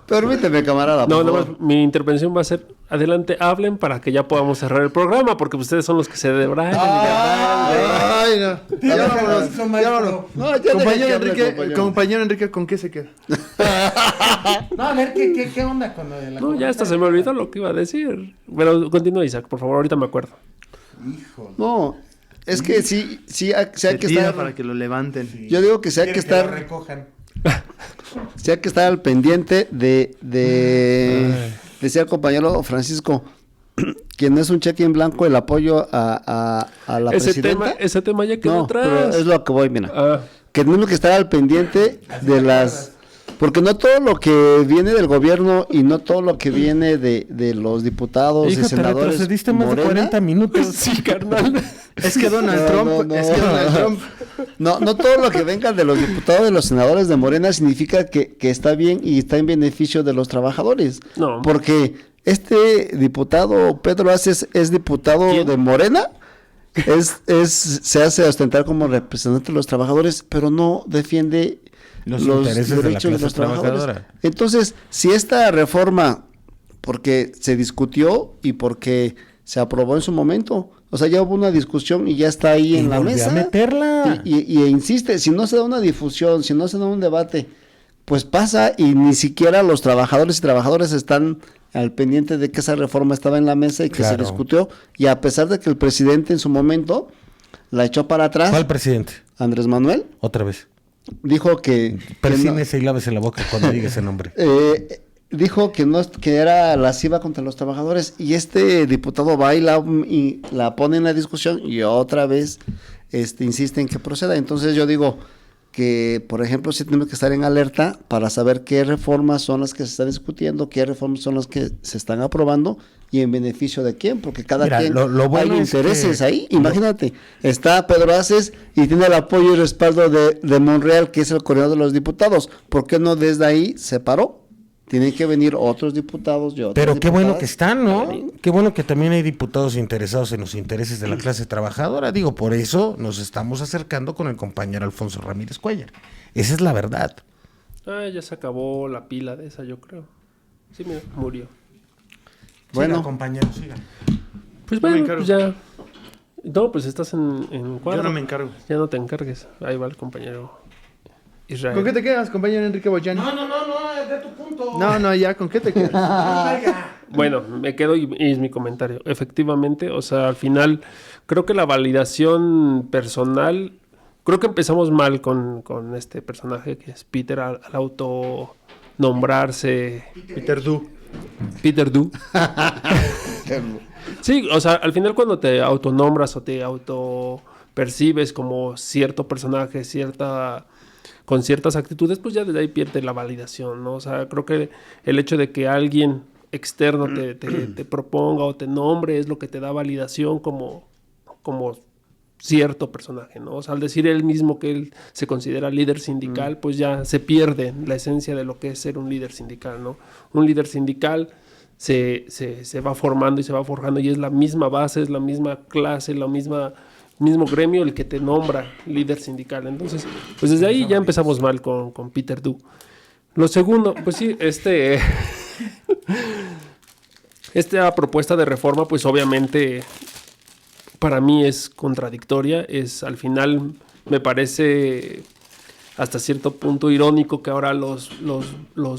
Permíteme, camarada, No, por nada favor. más, mi intervención va a ser, adelante, hablen para que ya podamos cerrar el programa, porque ustedes son los que se debrayan. Ay, no. Ya vámonos. eso, Ya maestro. vámonos. No, ya deja Compañero que hable, Enrique, compañero Enrique, ¿con qué se queda? No, a ver, ¿qué onda con lo de la No, ya hasta se me olvidó lo que iba a decir. Pero continúa, Isaac, por favor, ahorita me acuerdo. No, es que sí hay Se que tira estar... para que lo levanten. Yo digo que sí hay que estar... recojan. Sí hay que estar al pendiente decía el compañero Francisco, que no es un cheque en blanco el apoyo a la presidenta. Ese tema ya quedó No, atrás. pero es lo que voy, mira. Ah, Que tenemos que estar al pendiente de las... Porque no todo lo que viene del gobierno y no todo lo que viene de los diputados Hijo, y te senadores retrocediste más de Morena, 40 minutos. sí, carnal. Es que Donald Trump. Es que Donald Trump. No todo lo que venga de los diputados, de los senadores de Morena significa que está bien y está en beneficio de los trabajadores. No. Porque este diputado Pedro Aces es diputado ¿Quién? de Morena, se hace ostentar como representante de los trabajadores, pero no defiende Los intereses de la derechos clase trabajadora. Entonces, si esta reforma, porque se discutió y porque se aprobó en su momento, o sea, ya hubo una discusión y ya está ahí Y en la volvió mesa. a meterla. Y insiste, si no se da una difusión, si no se da un debate, pues pasa y ni siquiera los trabajadores y trabajadoras están al pendiente de que esa reforma estaba en la mesa y que se Claro. discutió. Y a pesar de que el presidente en su momento la echó para atrás, ¿Cuál presidente? Andrés Manuel Otra vez. dijo que Persínese y lávese la boca cuando diga ese nombre. dijo que no, que era lasciva contra los trabajadores, y este diputado va y la pone en la discusión y otra vez insiste en que proceda. Entonces yo digo que, por ejemplo, sí tenemos que estar en alerta para saber qué reformas son las que se están discutiendo, qué reformas son las que se están aprobando y en beneficio de quién, porque cada Mira, quien lo bueno hay es intereses que- ahí. Imagínate, está Pedro Aces y tiene el apoyo y respaldo de Monreal, que es el coordinador de los diputados. ¿Por qué no desde ahí se paró? Tienen que venir otros diputados y otras Pero qué bueno que diputadas. están, ¿no? Qué bueno que también hay diputados interesados en los intereses de la clase trabajadora. Digo, por eso nos estamos acercando con el compañero Alfonso Ramírez Cuellar. Esa es la verdad. Ya se acabó la pila de esa, yo creo. Sí, mira, murió. Bueno. Siga, compañero, siga. Pues Yo me bueno, encargo. pues ya. No, pues estás en cuadro. Yo no me encargo. Ya no te encargues. Ahí va el compañero Israel. ¿Con qué te quedas, compañero Enrique Boyani? No, es de tu punto. No, ya, ¿con qué te quedas? Bueno, me quedo y es mi comentario. Efectivamente, o sea, al final creo que la validación personal, creo que empezamos mal con este personaje que es Peter al autonombrarse Peter Du. Peter Du. Sí, o sea, al final cuando te autonombras o te autopercibes como cierto personaje, con ciertas actitudes, pues ya desde ahí pierde la validación, ¿no? O sea, creo que el hecho de que alguien externo te proponga o te nombre es lo que te da validación como cierto personaje, ¿no? O sea, al decir él mismo que él se considera líder sindical, pues ya se pierde la esencia de lo que es ser un líder sindical, ¿no? Un líder sindical se va formando y se va forjando y es la misma base, es la misma clase, mismo gremio el que te nombra líder sindical. Entonces, pues desde ahí ya empezamos mal con Peter Du. Lo segundo, pues sí, esta propuesta de reforma, pues obviamente para mí es contradictoria. Al final me parece hasta cierto punto irónico que ahora los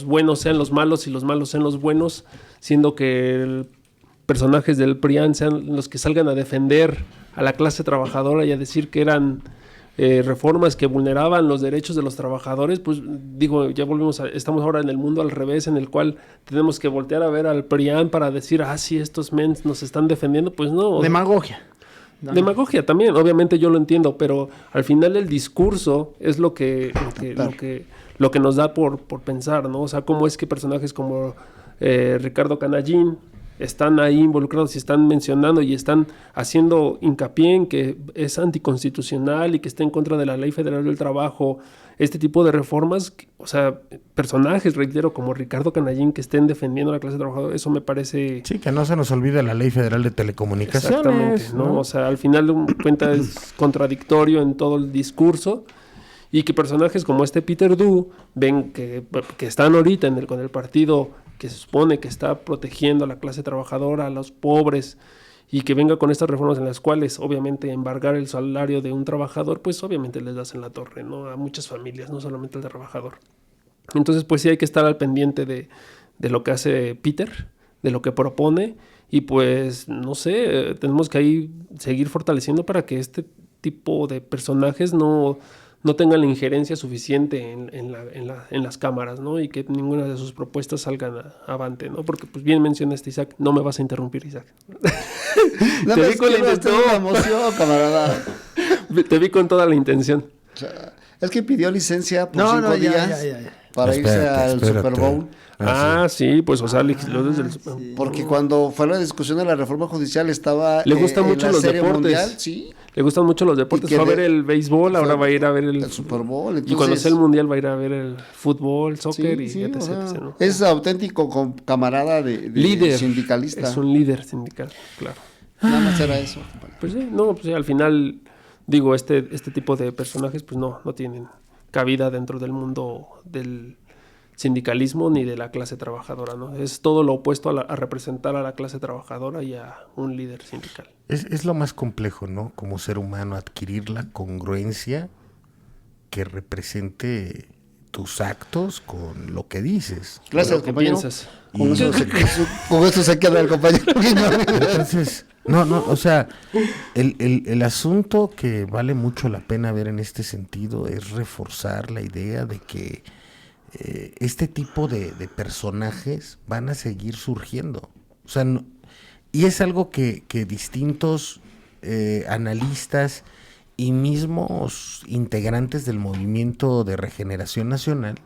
buenos sean los malos y los malos sean los buenos, siendo que personajes del PRIAN sean los que salgan a defender a la clase trabajadora y a decir que eran reformas que vulneraban los derechos de los trabajadores. Pues digo, ya estamos ahora en el mundo al revés, en el cual tenemos que voltear a ver al PRIAN para decir, sí, estos mens nos están defendiendo. Pues no. Demagogia. Demagogia también, obviamente yo lo entiendo, pero al final el discurso es lo que nos da por pensar, ¿no? O sea, cómo es que personajes como Ricardo Canallín están ahí involucrados y están mencionando y están haciendo hincapié en que es anticonstitucional y que está en contra de la Ley Federal del Trabajo, este tipo de reformas, o sea, personajes, reitero, como Ricardo Canallín que estén defendiendo a la clase trabajadora, eso me parece... Sí, que no se nos olvide la Ley Federal de Telecomunicaciones. Exactamente, ¿no? O sea, al final de cuentas es contradictorio en todo el discurso y que personajes como este Peter Du ven que están ahorita con el partido que se supone que está protegiendo a la clase trabajadora, a los pobres, y que venga con estas reformas en las cuales obviamente embargar el salario de un trabajador, pues obviamente les das en la torre, ¿no? A muchas familias, no solamente al trabajador. Entonces, pues sí hay que estar al pendiente de lo que hace Peter, de lo que propone, y pues, no sé, tenemos que ahí seguir fortaleciendo para que este tipo de personajes no tengan la injerencia suficiente en las cámaras, ¿no? Y que ninguna de sus propuestas salgan avante, ¿no? Porque, pues bien mencionaste, Isaac, no me vas a interrumpir, Isaac. No Te me vi con la esquivas, tengo una emoción, camarada. Te vi con toda la intención. O sea, es que pidió licencia por No, 5 días ya. para irse al Espérate. Super Bowl. Sí, pues, o sea, legisló desde el... Sí. Porque cuando fue la discusión de la reforma judicial estaba Le gustan en mucho la los Serie deportes. Mundial, sí, Le gustan mucho los deportes. Y que Fue a ver el béisbol, ahora fue va a ir a ver el Super Bowl. Y cuando entonces- sea el mundial va a ir a ver el fútbol, soccer Sí, y sí, etc, o sea, etc, ¿no? es auténtico camarada de líder. sindicalista. Es un líder sindical, claro. Nada más era eso. Pues sí, no, pues sí, al final, digo, este tipo de personajes pues no tienen cabida dentro del mundo del sindicalismo ni de la clase trabajadora, ¿no? Es todo lo opuesto a representar a la clase trabajadora y a un líder sindical. Es lo más complejo, ¿no? Como ser humano, adquirir la congruencia que represente tus actos con lo que dices. Gracias, ¿Qué compañero. piensas? Con eso se queda el compañero. Entonces, no, o sea, el asunto que vale mucho la pena ver en este sentido es reforzar la idea de que este tipo de personajes van a seguir surgiendo. O sea, y es algo que distintos analistas y mismos integrantes del movimiento de regeneración nacional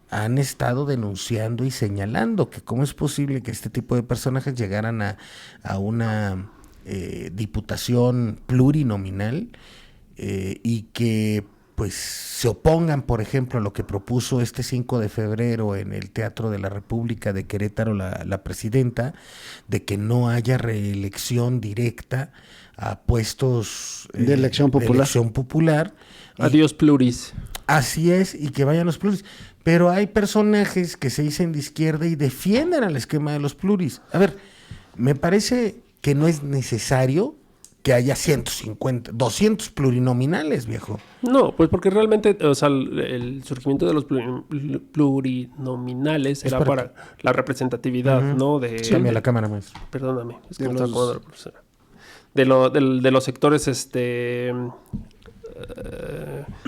han estado denunciando y señalando que cómo es posible que este tipo de personajes llegaran a una diputación plurinominal y que pues se opongan, por ejemplo, a lo que propuso este 5 de febrero en el Teatro de la República de Querétaro la presidenta, de que no haya reelección directa a puestos de elección popular. Adiós pluris. Así es, y que vayan los pluris. Pero hay personajes que se dicen de izquierda y defienden al esquema de los pluris. A ver, me parece que no es necesario que haya 150, 200 plurinominales, viejo. No, pues porque realmente, o sea, el surgimiento de los plurinominales era para la representatividad, ¿no? Cambia la cámara, maestro. Perdóname, es que De me los- estaba acomodando la profesora. De los sectores,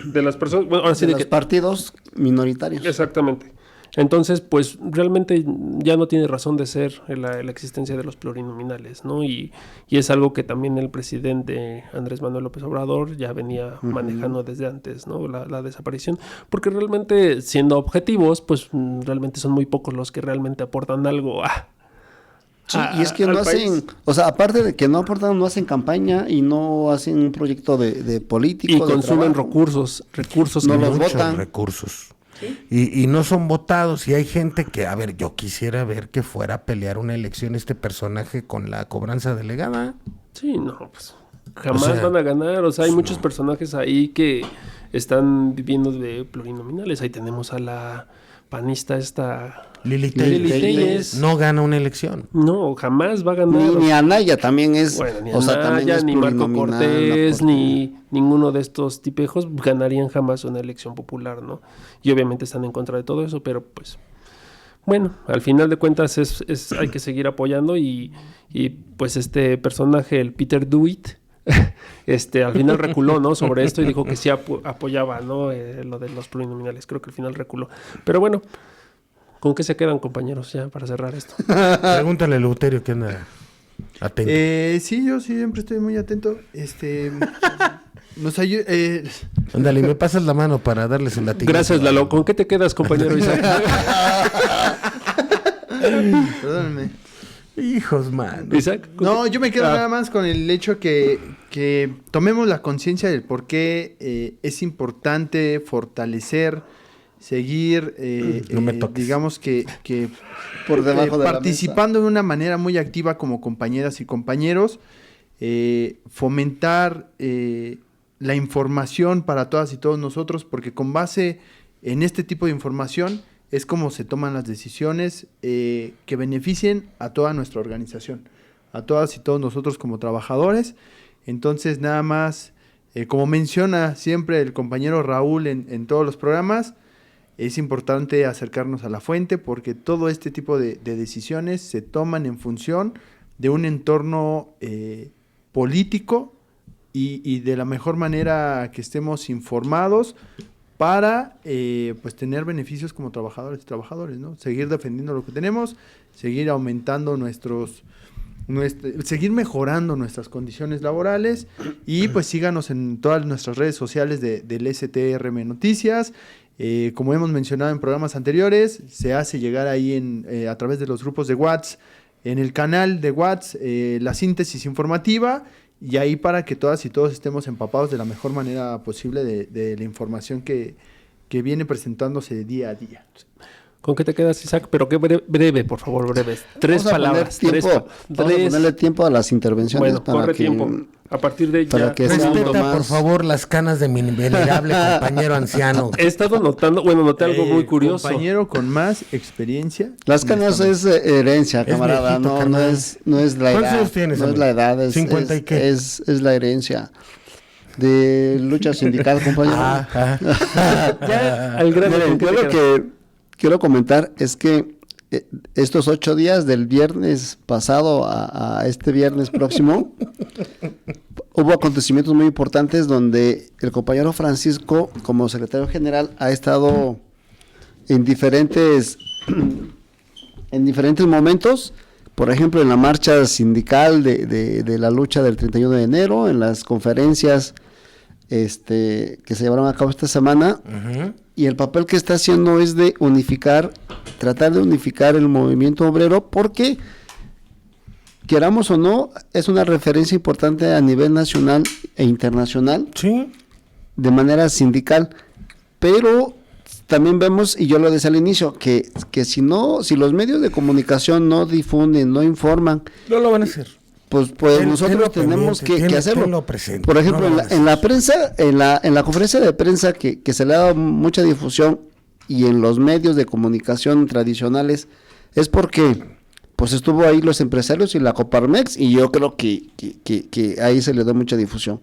de las personas, bueno, ahora sí de de los que... partidos minoritarios. Exactamente. Entonces, pues realmente ya no tiene razón de ser la existencia de los plurinominales, ¿no? Y es algo que también el presidente Andrés Manuel López Obrador ya venía manejando desde antes, ¿no? La desaparición. Porque realmente, siendo objetivos, pues realmente son muy pocos los que realmente aportan algo Sí, y es que no al hacen, país. o sea, aparte de que no aportan, no hacen campaña y no hacen un proyecto de político. Y de consumen trabajo. recursos No que los Muchos votan. recursos. Y no son votados. Y hay gente que, a ver, yo quisiera ver que fuera a pelear una elección este personaje con la cobranza delegada. Sí, no, pues jamás O sea, van a ganar. O sea, hay pues, muchos no. personajes ahí que están viviendo de plurinominales. Ahí tenemos a la panista esta... Lili Lili Telles Telles. no gana una elección. No, jamás va a ganar. Ni Anaya también es, Bueno, ni o sea, también Anaya, es ni Marco plurinominal, Cortés, porque- ni ninguno de estos tipejos ganarían jamás una elección popular, ¿no? Y obviamente están en contra de todo eso, pero pues... Bueno, al final de cuentas hay que seguir apoyando y pues este personaje, el Peter DeWitt, al final reculó, ¿no? Sobre esto y dijo que sí apoyaba, ¿no? Lo de los plurinominales. Creo que al final reculó. Pero bueno, ¿con qué se quedan, compañeros, ya para cerrar esto? Pregúntale a Eleuterio que anda atento. Sí, yo siempre estoy muy atento. Nos ayuda. Ándale, me pasas la mano para darles el latigazo. Gracias, Lalo. ¿Con qué te quedas, compañero Isaac? Perdónenme. Hijos, man. Isaac. ¿con No, qué- yo me quedo Ah, nada más con el hecho que tomemos la conciencia del por qué es importante fortalecer, seguir, No me toques. digamos que Por debajo de la participando de una manera muy activa como compañeras y compañeros, fomentar la información para todas y todos nosotros, porque con base en este tipo de información es como se toman las decisiones que beneficien a toda nuestra organización, a todas y todos nosotros como trabajadores. Entonces, nada más, como menciona siempre el compañero Raúl en todos los programas, es importante acercarnos a la fuente porque todo este tipo de decisiones se toman en función de un entorno político y de la mejor manera que estemos informados para pues tener beneficios como trabajadores y trabajadores, ¿no? Seguir defendiendo lo que tenemos, seguir aumentando seguir mejorando nuestras condiciones laborales y pues síganos en todas nuestras redes sociales del STRM Noticias. Como hemos mencionado en programas anteriores, se hace llegar ahí a través de los grupos de WhatsApp, en el canal de WhatsApp, la síntesis informativa y ahí para que todas y todos estemos empapados de la mejor manera posible de la información que viene presentándose día a día. ¿Con qué te quedas, Isaac? Pero qué breve, por favor, breves. Tres Vamos a poner palabras. tiempo, vamos a ponerle tiempo a las intervenciones Bueno, para corre que... tiempo. A partir de para ya... que sea Respeta, más- por favor, las canas de mi venerable compañero anciano. He estado notando, noté algo muy curioso. Compañero con más experiencia. Las canas es herencia, Es camarada, viejito, no carnal. es la ¿Cuántos edad. años tienes, no es amigo? la edad, es 50 y qué. es la herencia de lucha sindical, compañero. Ya, al grano, Miren, ¿con qué yo te lo quedas? que quiero comentar es que estos 8 días del viernes pasado a este viernes próximo hubo acontecimientos muy importantes donde el compañero Francisco, como secretario general, ha estado en diferentes momentos, por ejemplo, en la marcha sindical de la lucha del 31 de enero, en las conferencias que se llevaron a cabo esta semana, Ujú. y el papel que está haciendo es de tratar de unificar el movimiento obrero, porque, queramos o no, es una referencia importante a nivel nacional e internacional Sí. de manera sindical, pero también vemos, y yo lo decía al inicio, que si los medios de comunicación no difunden, no informan, No lo van a hacer. pues Tenlo nosotros tenemos pendiente, que hacerlo. tenlo presente, Por ejemplo, no lo en la hagas. prensa, en la conferencia de prensa que se le ha dado mucha difusión y en los medios de comunicación tradicionales, es porque pues estuvo ahí los empresarios y la Coparmex, y yo creo que ahí se le da mucha difusión.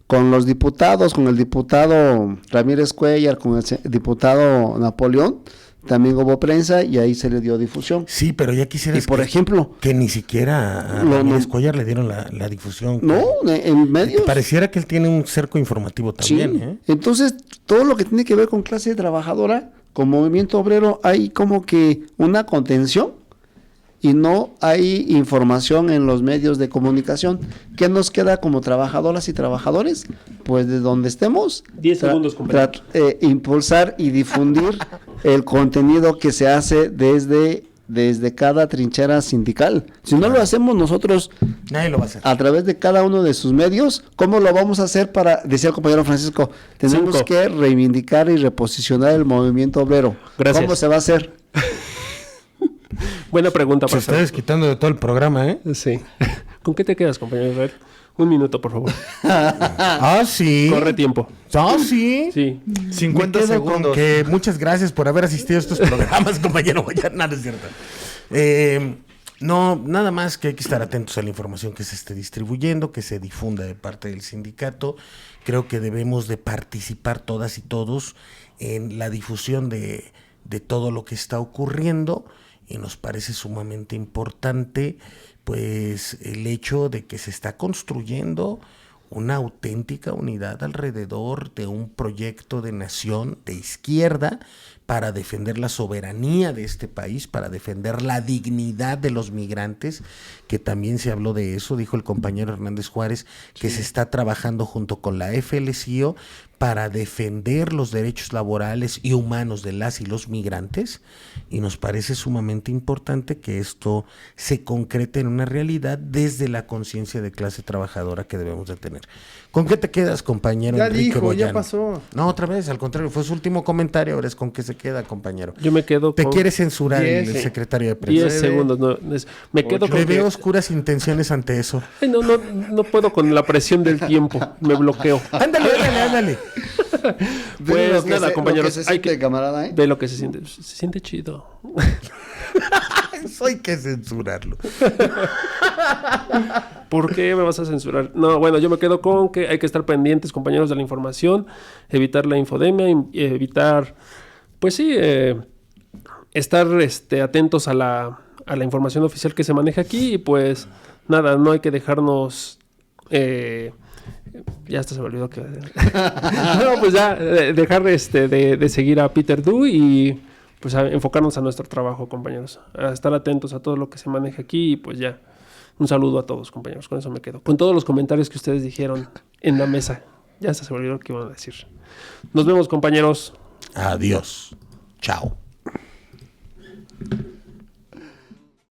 Con los diputados, con el diputado Ramírez Cuellar, con el diputado Napoleón, también hubo prensa y ahí se le dio difusión. Sí, pero ya quisieras Y por ejemplo, que ni siquiera a Ramírez Cuellar le dieron la difusión. no, en medios. Pareciera que él tiene un cerco informativo también, Sí. ¿eh? Entonces, todo lo que tiene que ver con clase trabajadora, con movimiento obrero, hay como que una contención y no hay información en los medios de comunicación. ¿Qué nos queda como trabajadoras y trabajadores? Pues de donde estemos, 10 segundos, compañero. impulsar y difundir el contenido que se hace desde cada trinchera sindical. Si no lo hacemos nosotros Nadie lo va a hacer. a través de cada uno de sus medios, ¿cómo lo vamos a hacer para, decía el compañero Francisco, tenemos 5. que reivindicar y reposicionar el movimiento obrero? Gracias. ¿Cómo se va a hacer? Buena pregunta. Se está desquitando de todo el programa, ¿eh? Sí. ¿Con qué te quedas, compañero Israel? Un minuto, por favor. Ah, sí. Corre tiempo. Ah, sí. Sí. 50 Me quedo con segundos. que muchas gracias por haber asistido a estos programas, compañero Guayana, nada es cierto. No, nada más que hay que estar atentos a la información que se esté distribuyendo, que se difunda de parte del sindicato. Creo que debemos de participar todas y todos en la difusión de todo lo que está ocurriendo, y nos parece sumamente importante pues el hecho de que se está construyendo una auténtica unidad alrededor de un proyecto de nación de izquierda para defender la soberanía de este país, para defender la dignidad de los migrantes, que también se habló de eso, dijo el compañero Hernández Juárez, que se está trabajando junto con la FLCIO para defender los derechos laborales y humanos de las y los migrantes, y nos parece sumamente importante que esto se concrete en una realidad desde la conciencia de clase trabajadora que debemos de tener. ¿Con qué te quedas, compañero Ya Enrique dijo, Boyano? ya pasó. No, otra vez, al contrario, fue su último comentario, ahora es con qué se queda, compañero. Yo me quedo Te con quiere censurar el 10, secretario de prensa. 10 segundos. No, me quedo con Le que... veo oscuras intenciones ante eso. Ay, no puedo con la presión del tiempo. Me bloqueo. Ándale, ándale. Pues Lo que nada, compañeros, lo que se hay siente, que- camarada, ¿eh? Ve lo que se siente. Se siente chido. Eso hay que censurarlo. ¿Por qué me vas a censurar? No, bueno, yo me quedo con que hay que estar pendientes, compañeros, de la información, evitar la infodemia, evitar, pues sí, estar atentos a la información oficial que se maneja aquí, y pues nada, no hay que dejarnos... ya hasta se me olvidó que... no, pues ya, dejar de seguir a Peter Du y pues a enfocarnos a nuestro trabajo, compañeros. A estar atentos a todo lo que se maneja aquí y pues ya. Un saludo a todos, compañeros. Con eso me quedo. Con todos los comentarios que ustedes dijeron en la mesa. Ya hasta se me olvidó lo que iban a decir. Nos vemos, compañeros. Adiós. Chao.